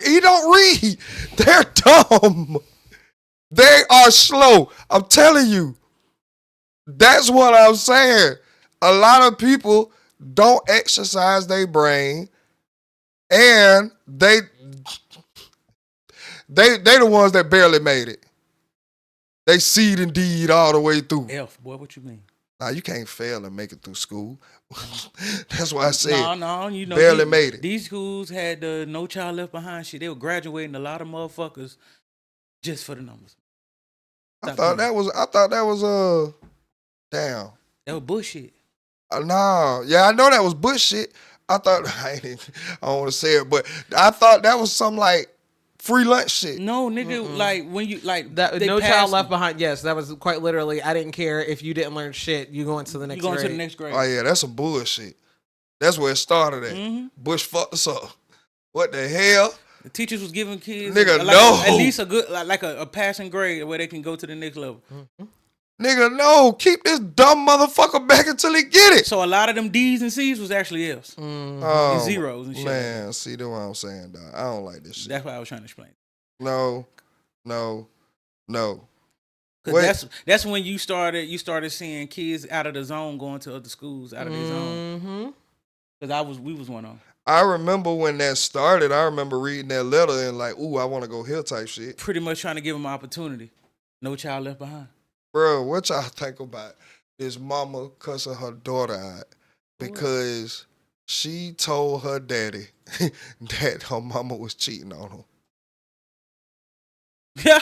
Speaker 2: he don't read. They're dumb. They are slow. I'm telling you. That's what I'm saying. A lot of people don't exercise their brain, and they the ones that barely made it. They seed indeed all the way through.
Speaker 3: F, boy, what you mean?
Speaker 2: Nah, you can't fail and make it through school. That's why I said
Speaker 3: No, you know,
Speaker 2: barely made it.
Speaker 3: These schools had the No Child Left Behind shit. They were graduating a lot of motherfuckers just for the numbers.
Speaker 2: I thought that was damn.
Speaker 3: That was bullshit.
Speaker 2: No, yeah, I know that was bullshit. I thought I don't want to say it, but I thought that was some like free lunch shit.
Speaker 3: No, nigga, like when you like
Speaker 1: that No Child Left Behind. Yes, that was quite literally. I didn't care if you didn't learn shit. You go into the next.
Speaker 3: To the next grade.
Speaker 2: Oh yeah, that's some bullshit. That's where it started at. Mm-hmm. Bush fucked us up. What the hell?
Speaker 3: The teachers was giving kids
Speaker 2: at
Speaker 3: least a good like a passing grade where they can go to the next level.
Speaker 1: Mm-hmm.
Speaker 2: Nigga, no, keep this dumb motherfucker back until he get it.
Speaker 3: So a lot of them D's and C's was actually F's.
Speaker 2: Mm-hmm.
Speaker 3: And zeros and shit.
Speaker 2: Man, see, that's what I'm saying, dog. I don't like this shit.
Speaker 3: That's what I was trying to explain.
Speaker 2: No.
Speaker 3: That's when you started seeing kids out of the zone going to other schools out of their zone. Because we was one of them.
Speaker 2: I remember when that started. I remember reading that letter and like, ooh, I want to go here type shit.
Speaker 3: Pretty much trying to give them an opportunity. No child left behind.
Speaker 2: Bro, what y'all think about this mama cussing her daughter out because she told her daddy that her mama was cheating on him?
Speaker 3: Yeah.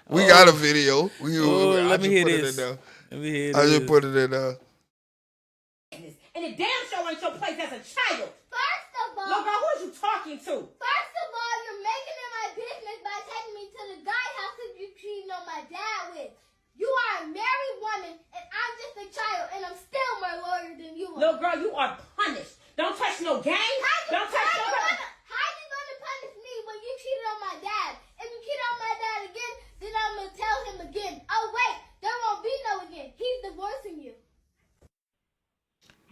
Speaker 2: We got a video.
Speaker 3: Let me hear this.
Speaker 2: I just put it in there.
Speaker 4: And it damn sure ain't your place as a child.
Speaker 5: First of all,
Speaker 4: look, girl, who is you talking to?
Speaker 5: First of all, you're making it my business by taking me to the guy house that you cheating on my dad with. You are a married woman, and I'm just a child, and I'm still more lawyer than you are.
Speaker 4: Little girl, you are punished. Don't touch no game. Don't touch no game.
Speaker 5: How you gonna punish me when you cheated on my dad? If you cheat on my dad again, then I'm gonna tell him again. Oh wait, there won't be no again. He's divorcing you.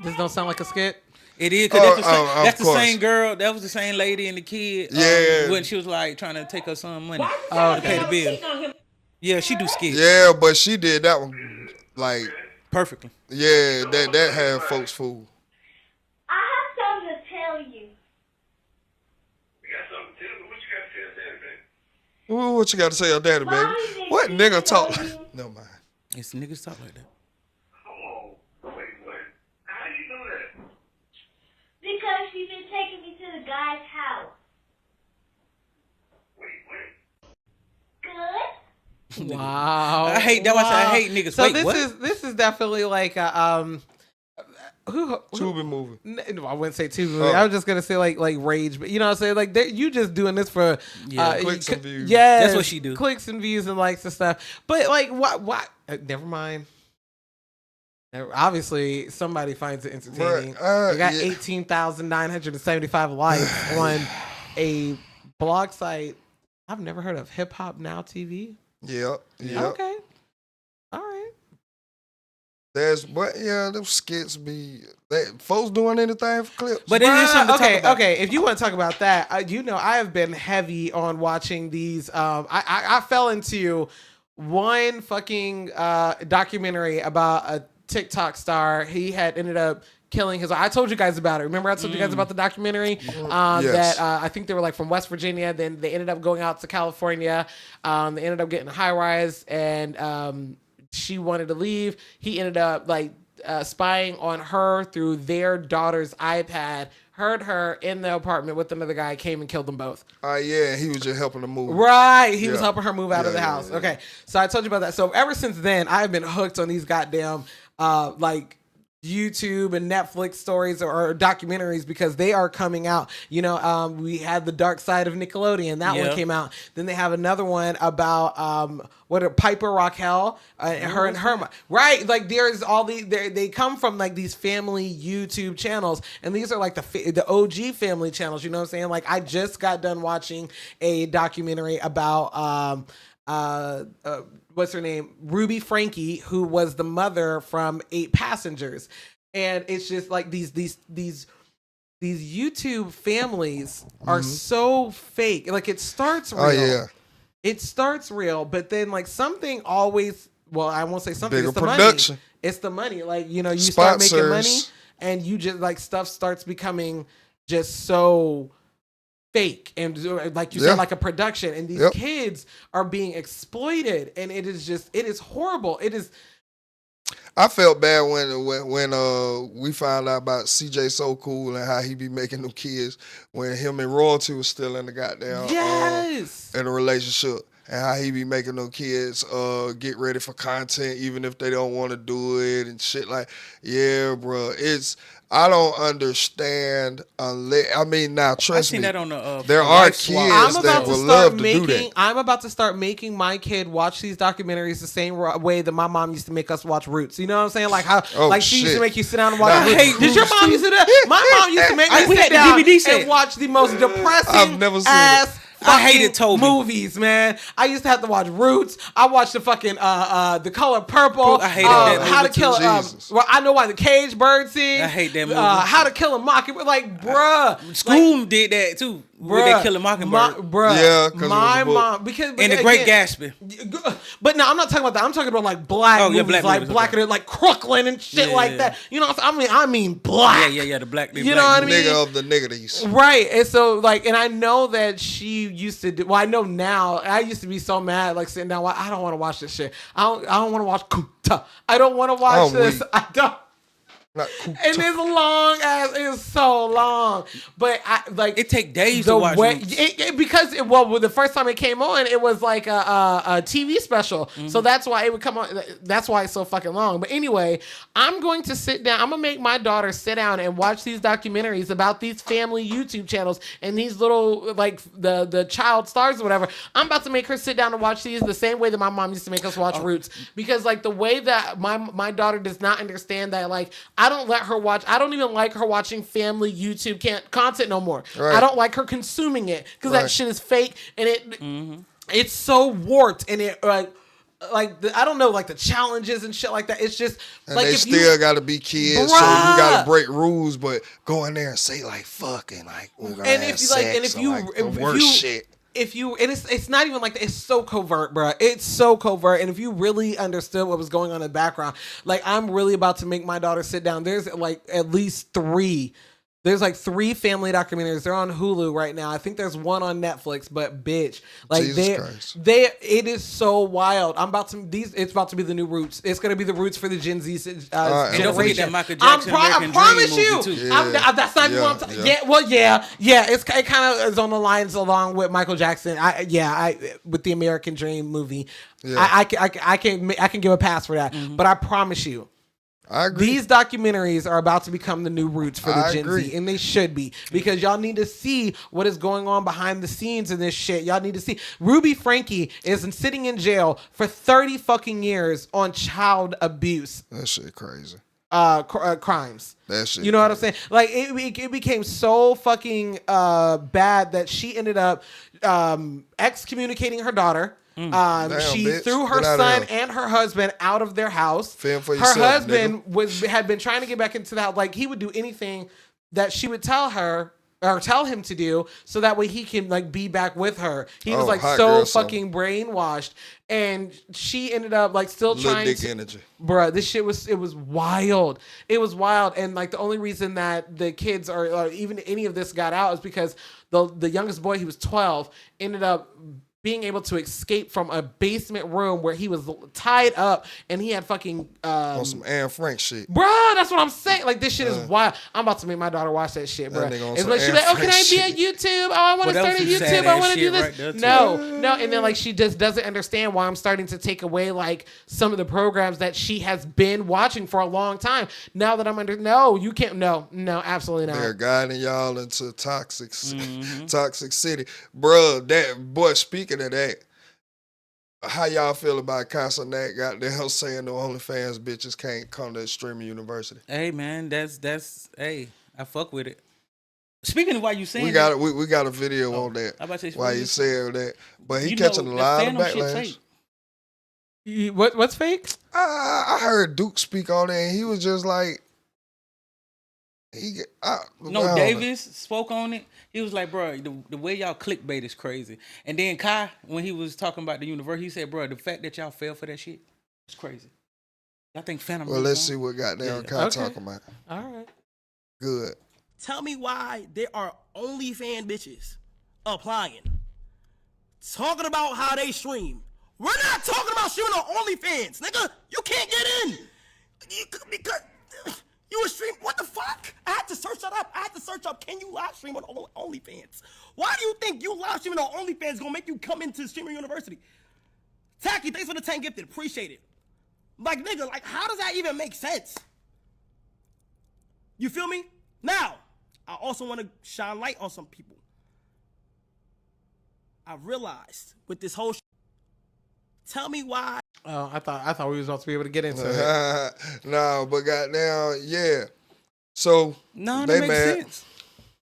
Speaker 1: This don't sound like a skit.
Speaker 3: It is, because that's the same girl. That was the same lady and the kid.
Speaker 2: Yeah.
Speaker 3: When she was like trying to take her son money to pay the bill. Yeah, she do skits.
Speaker 2: Yeah, but she did that one like
Speaker 3: perfectly.
Speaker 2: Yeah, that had folks fooled.
Speaker 5: I have something to tell you.
Speaker 6: You got something to tell me? What you got to tell daddy, baby?
Speaker 2: Ooh, what you got to say, your daddy, baby? What nigga talk? Never mind.
Speaker 3: It's niggas talk like that.
Speaker 6: Hold on. Wait. How you know that?
Speaker 5: Because she's been taking me to the guy's house.
Speaker 6: Wait.
Speaker 5: Good.
Speaker 1: Wow.
Speaker 3: I hate that. Wow. I hate niggas.
Speaker 1: So
Speaker 3: Wait,
Speaker 1: this is definitely like a
Speaker 2: Tubi movie.
Speaker 1: No, I wouldn't say Tubi movie. I was just gonna say like Rage, but you know what I'm saying? Like you just doing this for
Speaker 2: clicks and views.
Speaker 1: Yeah,
Speaker 3: that's what she do.
Speaker 1: Clicks and views and likes and stuff. But like what never mind. Obviously, somebody finds it entertaining. They got 18,975 likes on a blog site. I've never heard of Hip Hop Now TV.
Speaker 2: Yep.
Speaker 1: Okay. All right.
Speaker 2: Them skits folks doing anything for clips.
Speaker 3: But it is something to talk about.
Speaker 1: Okay. If you want to talk about that, I have been heavy on watching these. I fell into one fucking documentary about a TikTok star. He had ended up killing his. I told you guys about it. Remember, I told you guys about the documentary
Speaker 2: Yes.
Speaker 1: that I think they were like from West Virginia. Then they ended up going out to California. They ended up getting a high rise, and she wanted to leave. He ended up like spying on her through their daughter's iPad. Heard her in the apartment with another guy. Came and killed them both.
Speaker 2: Yeah, he was just helping to move.
Speaker 1: Right. He was
Speaker 2: Yeah.
Speaker 1: helping her move out of the house. Okay. So I told you about that. So ever since then, I've been hooked on these goddamn like YouTube and Netflix stories or documentaries because they are coming out. You know, we had The Dark Side of Nickelodeon. That one came out. Then they have another one about Piper Raquel, her and her. Right. Like there's all these, they come from like these family YouTube channels. And these are like the OG family channels. You know what I'm saying? Like I just got done watching a documentary about, what's her name? Ruby Frankie, who was the mother from 8 Passengers. And it's just like these YouTube families are so fake. Like it starts real.
Speaker 2: Oh yeah.
Speaker 1: It starts real, but then like something always, well, I won't say something,
Speaker 2: Bigger
Speaker 1: it's the
Speaker 2: production.
Speaker 1: money. It's the money. Like, you know, you start making money
Speaker 2: Sponsors.
Speaker 1: and you just like stuff starts becoming just so fake and like you said, like a production, and these kids are being exploited, and it is horrible. It is.
Speaker 2: I felt bad when we found out about CJ So Cool and how he be making them kids when him and Royalty was still in the goddamn in a relationship, and how he be making them kids get ready for content even if they don't want to do it and shit. Like, yeah, bro, I don't understand unless, I mean, now trust me,
Speaker 3: that on the,
Speaker 2: there are kids that would love to do that.
Speaker 1: I'm about to start making my kid watch these documentaries the same way that my mom used to make us watch Roots. You know what I'm saying? Like how, she used to make you sit down and watch Roots. Did your mom used to do that? My mom used to make me sit down and watch the most depressing
Speaker 2: I've never seen it.
Speaker 3: I hated Toby
Speaker 1: movies, man. I used to have to watch Roots. I watched the fucking The Color Purple.
Speaker 3: I hated that
Speaker 1: How to
Speaker 3: movie
Speaker 1: Kill. Well, I know why the Cage Bird scene.
Speaker 3: I hate that movie.
Speaker 1: How to Kill a Mockingbird. Like, bruh.
Speaker 3: School did that too. With that Kill a Mockingbird.
Speaker 1: Bruh.
Speaker 2: Yeah, 'cause
Speaker 1: my
Speaker 2: it was a book.
Speaker 1: mom because
Speaker 3: And The Great Gatsby.
Speaker 1: But no, I'm not talking about that. I'm talking about like black movies,
Speaker 3: black
Speaker 1: like
Speaker 3: movies,
Speaker 1: black, like Crooklyn and shit like that. You know, I mean black.
Speaker 3: Yeah, the black.
Speaker 1: You know what I mean?
Speaker 2: Nigga of the niggeries.
Speaker 1: Right. And so like, and I know that she used to do, well, I know now, I used to be so mad, like sitting down, I don't want to watch this shit. I don't want to watch Kuta. I don't want to watch this.
Speaker 2: weak.
Speaker 1: I don't.
Speaker 2: Not
Speaker 1: And it's long as it's so long, but I like
Speaker 3: it take days to watch
Speaker 1: way
Speaker 3: Roots.
Speaker 1: because the first time it came on, it was like a TV special, so that's why it would come on. That's why it's so fucking long. But anyway, I'm going to sit down. I'm gonna make my daughter sit down and watch these documentaries about these family YouTube channels and these little like the child stars or whatever. I'm about to make her sit down and watch these the same way that my mom used to make us watch Roots, because like the way that my daughter does not understand that, like, I don't let her watch. I don't even like her watching family YouTube content no more.
Speaker 2: Right.
Speaker 1: I don't like her consuming it because that shit is fake and it's so warped and it I don't know, like the challenges and shit like that. It's just
Speaker 2: And
Speaker 1: like
Speaker 2: they
Speaker 1: if
Speaker 2: still gotta be kids, so you gotta break rules, but go in there and say like fucking like we're gonna
Speaker 1: and
Speaker 2: have
Speaker 1: if you like
Speaker 2: sex
Speaker 1: and if
Speaker 2: or,
Speaker 1: you
Speaker 2: like, the
Speaker 1: if
Speaker 2: worst
Speaker 1: you
Speaker 2: shit.
Speaker 1: if you and it's not even like that. It's so covert, bro. It's so covert. And if you really understood what was going on in the background, like I'm really about to make my daughter sit down. There's like at least 3. There's like 3 family documentaries. They're on Hulu right now. I think there's one on Netflix, but bitch, like it is so wild. It's about to be the new Roots. It's gonna be the Roots for the Gen Z
Speaker 3: And don't forget
Speaker 1: generation.
Speaker 3: that Michael Jackson
Speaker 1: I promise you.
Speaker 3: movie too.
Speaker 1: That's not even what I'm talking. It kind of is on the lines along with Michael Jackson. With the American Dream movie.
Speaker 2: Yeah.
Speaker 1: I can give a pass for that. But I promise you,
Speaker 2: I agree.
Speaker 1: these documentaries are about to become the new Roots for the
Speaker 2: I
Speaker 1: Gen
Speaker 2: agree.
Speaker 1: Z, and they should be, because y'all need to see what is going on behind the scenes in this shit. Y'all need to see Ruby Frankie is sitting in jail for 30 fucking years on child abuse.
Speaker 2: That shit crazy.
Speaker 1: Crimes.
Speaker 2: That shit.
Speaker 1: You know what I'm saying? Like it became so fucking bad that she ended up excommunicating her daughter. She
Speaker 2: bitch.
Speaker 1: threw her
Speaker 2: Get out of
Speaker 1: son
Speaker 2: here.
Speaker 1: and her husband out of their house.
Speaker 2: Fend for
Speaker 1: Her
Speaker 2: yourself,
Speaker 1: husband had been trying to get back into the house. Like he would do anything that she would tell her or tell him to do, so that way he can like be back with her. He was like
Speaker 2: hot
Speaker 1: so
Speaker 2: girl
Speaker 1: fucking brainwashed, and she ended up like still
Speaker 2: Little
Speaker 1: trying
Speaker 2: dick
Speaker 1: to.
Speaker 2: energy.
Speaker 1: Bruh, this shit was wild. It was wild, and like the only reason that the kids or even any of this got out is because the youngest boy, he was 12, ended up being able to escape from a basement room where he was tied up, and he had fucking
Speaker 2: On some Anne Frank shit.
Speaker 1: bruh, that's what I'm saying. Like, this shit is wild. I'm about to make my daughter watch that shit, bruh.
Speaker 2: nigga on
Speaker 1: It's
Speaker 2: some
Speaker 1: like, she's
Speaker 2: Air
Speaker 1: like, oh, can I
Speaker 2: French
Speaker 1: be on
Speaker 2: shit.
Speaker 1: YouTube? Oh, I want to
Speaker 3: Well,
Speaker 1: start
Speaker 3: that
Speaker 1: a
Speaker 3: was some
Speaker 1: YouTube. I
Speaker 3: sad-ass
Speaker 1: want to do
Speaker 3: shit
Speaker 1: this.
Speaker 3: right there, too.
Speaker 1: No. And then, like, she just doesn't understand why I'm starting to take away, like, some of the programs that she has been watching for a long time. Now that I'm no, you can't. No, absolutely not.
Speaker 2: They're guiding y'all into toxic city. Bruh, that boy, speaking of that, how y'all feel about Casanet goddamn saying the OnlyFans bitches can't come to streaming university?
Speaker 3: Hey man, that's hey, I fuck with it. Speaking of why you saying
Speaker 2: We got a video on that.
Speaker 3: I about to say,
Speaker 2: Why you said that? But he
Speaker 3: you
Speaker 2: catching
Speaker 3: know,
Speaker 2: a
Speaker 3: that
Speaker 2: lot of
Speaker 3: fandom shit
Speaker 2: backlash.
Speaker 3: fake.
Speaker 1: What's fake?
Speaker 2: I heard Duke speak on it, and he was just like,
Speaker 3: No, Davis spoke on it. He was like, bro, the way y'all clickbait is crazy. And then Kai, when he was talking about the universe, he said, bro, the fact that y'all fell for that shit is crazy. Y'all think Phantom?
Speaker 2: Well, let's see what goddamn Kai talking about.
Speaker 1: All right.
Speaker 2: Good.
Speaker 7: Tell me why there are OnlyFans bitches applying, talking about how they stream. We're not talking about streaming on OnlyFans, nigga. You can't get in because you a stream. What the fuck? I had to search that up. I had to search up. Can you live stream on OnlyFans? Why do you think you live streaming on OnlyFans gonna make you come into streaming university? Tacky, thanks for the 10 gifted. Appreciate it. Like nigga, like how does that even make sense? You feel me? Now, I also want to shine light on some people. I realized with this whole tell me why.
Speaker 1: Oh, I thought we was about to be able to get into it.
Speaker 2: No, but goddamn, yeah. So
Speaker 3: No,
Speaker 2: they
Speaker 3: that makes
Speaker 2: mad.
Speaker 3: sense.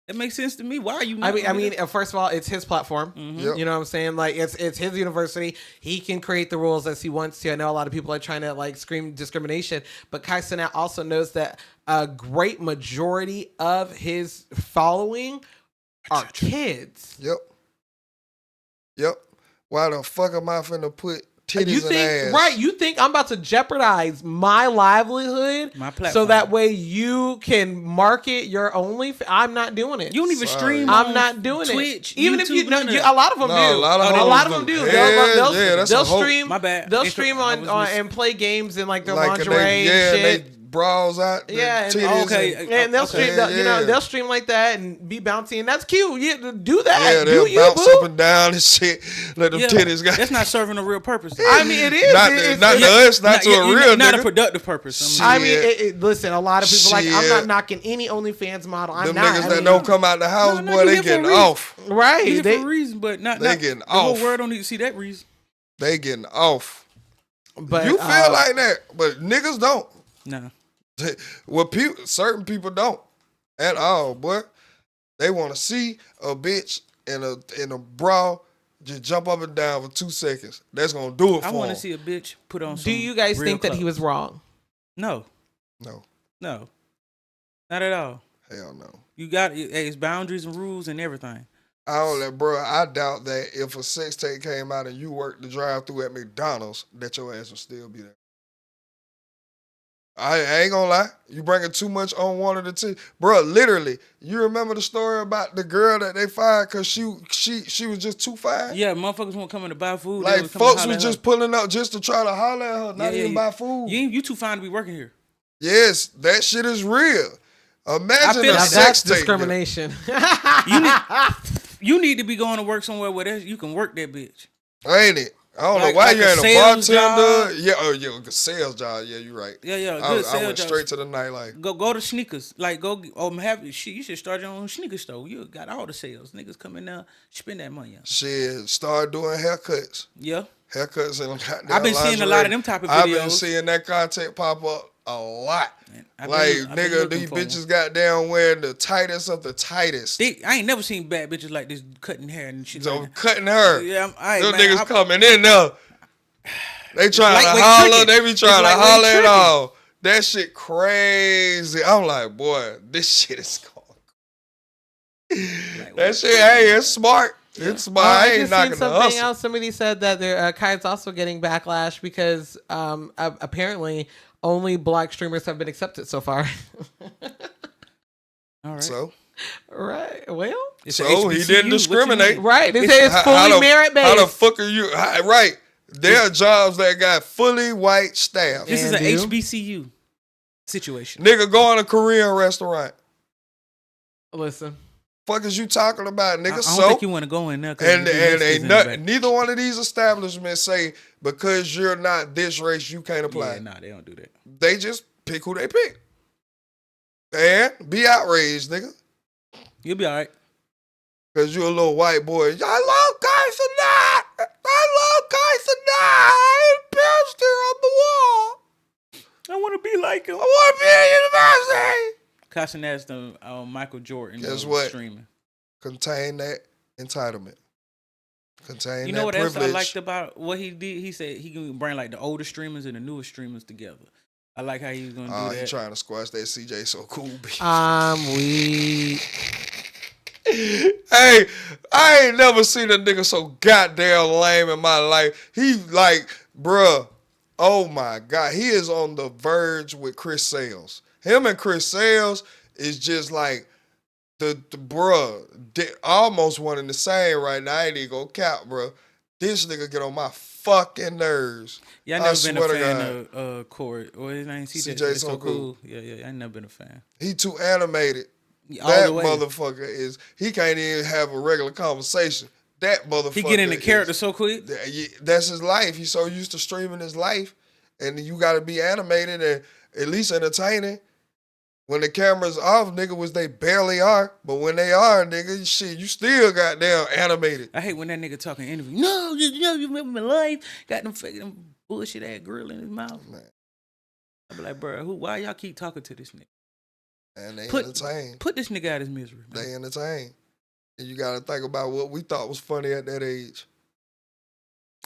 Speaker 3: It makes sense to me. Why are you not?
Speaker 1: I mean, first of all, it's his platform.
Speaker 2: Yep.
Speaker 1: You know what I'm saying? Like, it's his university. He can create the rules as he wants to. I know a lot of people are trying to like scream discrimination, but Kai Cenat also knows that a great majority of his following are kids.
Speaker 2: Yep. Why the fuck am I finna put titties
Speaker 1: You
Speaker 2: and
Speaker 1: think
Speaker 2: ass?
Speaker 1: right? You think I'm about to jeopardize my livelihood,
Speaker 3: My platform.
Speaker 1: so that way you can market your OnlyFans? I'm not doing it.
Speaker 3: You don't even stream.
Speaker 1: I'm
Speaker 3: on
Speaker 1: not doing
Speaker 3: Twitch,
Speaker 1: it. Even if you
Speaker 3: YouTube,
Speaker 1: know,
Speaker 3: none of
Speaker 1: a
Speaker 3: that.
Speaker 1: lot of them
Speaker 2: No,
Speaker 1: do.
Speaker 2: a lot of
Speaker 1: A
Speaker 2: hoes
Speaker 1: lot of them
Speaker 2: do.
Speaker 1: do.
Speaker 2: Yeah,
Speaker 1: They'll
Speaker 2: that's a hoe.
Speaker 1: stream.
Speaker 3: My bad.
Speaker 1: They'll
Speaker 3: It's-
Speaker 1: stream
Speaker 3: I
Speaker 1: on
Speaker 3: was
Speaker 1: and play games in like their
Speaker 2: Like
Speaker 1: lingerie
Speaker 2: and
Speaker 1: and shit.
Speaker 2: they bras out. their
Speaker 1: Yeah, and-
Speaker 2: titties
Speaker 3: okay,
Speaker 1: And they'll
Speaker 3: Okay.
Speaker 1: stream,
Speaker 2: Yeah.
Speaker 1: they'll stream like that and be bouncy, and that's cute. Yeah, do that.
Speaker 2: Yeah,
Speaker 1: do
Speaker 2: they'll
Speaker 1: you,
Speaker 2: bounce
Speaker 1: boo?
Speaker 2: up and down and shit. Let them
Speaker 3: Yeah,
Speaker 2: titties go.
Speaker 3: that's not serving a real purpose.
Speaker 1: I mean, it is.
Speaker 2: Not
Speaker 1: It's-
Speaker 2: to
Speaker 1: it's-
Speaker 2: us, not to a real
Speaker 3: not
Speaker 2: nigga.
Speaker 3: a productive purpose.
Speaker 1: I mean,
Speaker 2: Shit.
Speaker 1: listen, a lot of people like, I'm
Speaker 2: Shit.
Speaker 1: not knocking any OnlyFans model. I'm
Speaker 2: Them
Speaker 1: not.
Speaker 2: niggas
Speaker 1: I
Speaker 2: that
Speaker 1: mean,
Speaker 2: don't come out the house,
Speaker 3: No,
Speaker 2: boy,
Speaker 3: you
Speaker 2: they
Speaker 3: here for a
Speaker 2: getting
Speaker 3: reason.
Speaker 2: off.
Speaker 1: right.
Speaker 3: They,
Speaker 1: They,
Speaker 3: for a reason, but not
Speaker 2: getting
Speaker 3: the whole
Speaker 2: off.
Speaker 3: world don't need to see that reason.
Speaker 2: They getting off.
Speaker 1: but
Speaker 2: You feel like that, but niggas don't.
Speaker 3: No.
Speaker 2: Well, certain people don't at all, boy. They want to see a bitch in a bra just jump up and down for 2 seconds. That's gonna do it for
Speaker 3: I want to
Speaker 2: them.
Speaker 3: see a bitch put on some
Speaker 1: do you guys
Speaker 3: real
Speaker 1: think that he
Speaker 3: clothes.
Speaker 1: was wrong?
Speaker 3: No.
Speaker 2: No,
Speaker 3: No. Not at all.
Speaker 2: hell no.
Speaker 3: You got it's boundaries and rules and everything.
Speaker 2: I don't let, bro. I doubt that if a sex tape came out and you worked the drive-through at McDonald's, that your ass would still be there. I ain't gonna lie. You bringing too much unwanted attention, bro. Literally, you remember the story about the girl that they fired because she was just too fine.
Speaker 3: Yeah, motherfuckers won't come in to buy food. They
Speaker 2: Like
Speaker 3: was coming
Speaker 2: folks
Speaker 3: to
Speaker 2: was
Speaker 3: holler at
Speaker 2: just pulling up just to try to holler at her,
Speaker 3: her.
Speaker 2: not
Speaker 3: Yeah,
Speaker 2: even buy food.
Speaker 3: You too fine to be working here.
Speaker 2: Yes, that shit is real. Imagine
Speaker 3: feel
Speaker 2: a
Speaker 3: like
Speaker 2: sex
Speaker 1: That's
Speaker 2: tape.
Speaker 1: discrimination.
Speaker 3: You need to be going to work somewhere where you can work that bitch.
Speaker 2: Ain't it? I don't know
Speaker 3: Like-
Speaker 2: why
Speaker 3: like
Speaker 2: you
Speaker 3: a
Speaker 2: ain't a
Speaker 3: sales
Speaker 2: bartender.
Speaker 3: job.
Speaker 2: Yeah, a sales job. Yeah, you're right.
Speaker 3: Yeah,
Speaker 2: I
Speaker 3: good sales
Speaker 2: went
Speaker 3: job.
Speaker 2: straight to the nightlife.
Speaker 3: Go to sneakers. Like you should start your own sneaker store. You got all the sales. Niggas come in there, spend that money on.
Speaker 2: Shit, start doing haircuts.
Speaker 3: Yeah.
Speaker 2: Haircuts and goddamn
Speaker 3: I've been seeing a lot of them type of
Speaker 2: I've been
Speaker 3: videos.
Speaker 2: seeing that content pop up a lot.
Speaker 3: I've
Speaker 2: Like,
Speaker 3: been
Speaker 2: nigga,
Speaker 3: looking
Speaker 2: these
Speaker 3: for 'em.
Speaker 2: bitches got down wearing the tightest of the tightest.
Speaker 3: I ain't never seen bad bitches like this cutting hair and shit.
Speaker 2: So
Speaker 3: like that.
Speaker 2: cutting her.
Speaker 3: Yeah, I'm,
Speaker 2: Them
Speaker 3: man,
Speaker 2: niggas coming in there. They trying to
Speaker 3: lightweight
Speaker 2: holler.
Speaker 3: tricking.
Speaker 2: They be trying to
Speaker 3: It's lightweight
Speaker 2: holler at
Speaker 3: tricking.
Speaker 2: all. That shit crazy. I'm like, boy, this shit is going. That shit, hey, it's smart. It's smart. I
Speaker 1: I
Speaker 2: ain't
Speaker 1: just seen
Speaker 2: knocking the
Speaker 1: something
Speaker 2: hustle.
Speaker 1: else. Somebody said that their Kai's also getting backlash because apparently only black streamers have been accepted so far.
Speaker 3: All right.
Speaker 2: So,
Speaker 1: Right. Well,
Speaker 3: It's a
Speaker 2: so he
Speaker 3: HBCU.
Speaker 2: didn't
Speaker 3: What you
Speaker 2: discriminate.
Speaker 3: mean?
Speaker 1: right. They say it's
Speaker 2: How
Speaker 1: fully
Speaker 2: the-
Speaker 1: merit
Speaker 2: How the
Speaker 1: based.
Speaker 2: fuck are you? Right. There are jobs that got fully white staff.
Speaker 3: This is
Speaker 1: And
Speaker 3: an
Speaker 1: do?
Speaker 3: HBCU situation.
Speaker 2: Nigga, go in a Korean restaurant.
Speaker 1: Listen.
Speaker 2: Fuck is you talking about, nigga?
Speaker 3: I don't
Speaker 2: So,
Speaker 3: think you want to go in there. 'Cause
Speaker 2: and
Speaker 3: there'll be
Speaker 2: ain't
Speaker 3: racists in the
Speaker 2: not,
Speaker 3: back.
Speaker 2: neither one of these establishments say because you're not this race, you can't apply.
Speaker 3: Yeah, nah, they don't do that.
Speaker 2: They just pick who they pick. And be outraged, nigga.
Speaker 3: You'll be all right.
Speaker 2: Because you're a little white boy. I love guys tonight. I love guys tonight. Poster on the wall.
Speaker 3: I want to be like him.
Speaker 2: I want to be at university.
Speaker 3: Caution asked them Michael Jordan.
Speaker 2: Guess what?
Speaker 3: Streaming.
Speaker 2: Contain that entitlement. Contain
Speaker 3: You
Speaker 2: that
Speaker 3: know what else
Speaker 2: privilege.
Speaker 3: I liked about what he did? He said he can bring like the older streamers and the newer streamers together. I like how he was gonna do
Speaker 2: He
Speaker 3: that.
Speaker 2: trying to squash that CJ so cool. Bitch.
Speaker 1: We.
Speaker 2: Hey, I ain't never seen a nigga so goddamn lame in my life. He like, bruh, oh my God. He is on the verge with Chris Sales. Him and Chris Sales is just like the bruh, they almost one in the same right now. I ain't even gonna count, bruh. This nigga get on my fucking nerves.
Speaker 3: Yeah, I
Speaker 2: I
Speaker 3: never been a
Speaker 2: swear to
Speaker 3: fan of Corey. What his name? CJ.
Speaker 2: CJ
Speaker 3: It's
Speaker 2: so cool.
Speaker 3: Yeah. I ain't never been a fan.
Speaker 2: He too animated.
Speaker 3: All
Speaker 2: That
Speaker 3: the way.
Speaker 2: motherfucker is, he can't even have a regular conversation. That motherfucker.
Speaker 3: He get in the
Speaker 2: is-
Speaker 3: character so quick.
Speaker 2: That's his life. He's so used to streaming his life. And you got to be animated and at least entertaining. When the camera's off, nigga, which they barely are. But when they are, nigga, shit, you still goddamn animated.
Speaker 3: I hate when that nigga talking interview. No, you remember my life. Got them fucking bullshit ass grill in his mouth.
Speaker 2: Man.
Speaker 3: I be like, bro, why y'all keep talking to this nigga?
Speaker 2: And they
Speaker 3: Put
Speaker 2: entertain.
Speaker 3: this nigga out of his misery. Man.
Speaker 2: They entertain. And you got to think about what we thought was funny at that age.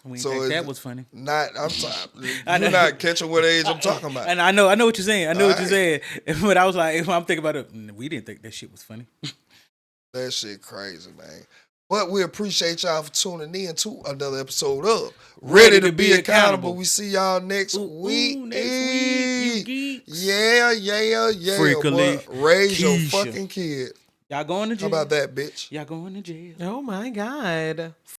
Speaker 3: We didn't
Speaker 2: So
Speaker 3: think
Speaker 2: it-
Speaker 3: that was funny.
Speaker 2: I'm
Speaker 3: I know.
Speaker 2: you're not catching what age I'm talking about.
Speaker 3: And I know what you're saying. I know what you're
Speaker 2: Alright.
Speaker 3: saying. But I was like, I'm thinking about it. We didn't think that shit was funny.
Speaker 2: That shit crazy, man. But we appreciate y'all for tuning in to another episode of Ready to Be Accountable. We see y'all next week.
Speaker 3: next week, you geeks.
Speaker 2: Yeah.
Speaker 3: Freakily
Speaker 2: Boy, raise your
Speaker 3: Keisha.
Speaker 2: fucking kid.
Speaker 3: Y'all going to
Speaker 2: How
Speaker 3: jail.
Speaker 2: about that, bitch?
Speaker 3: Y'all going to jail.
Speaker 1: Oh my God.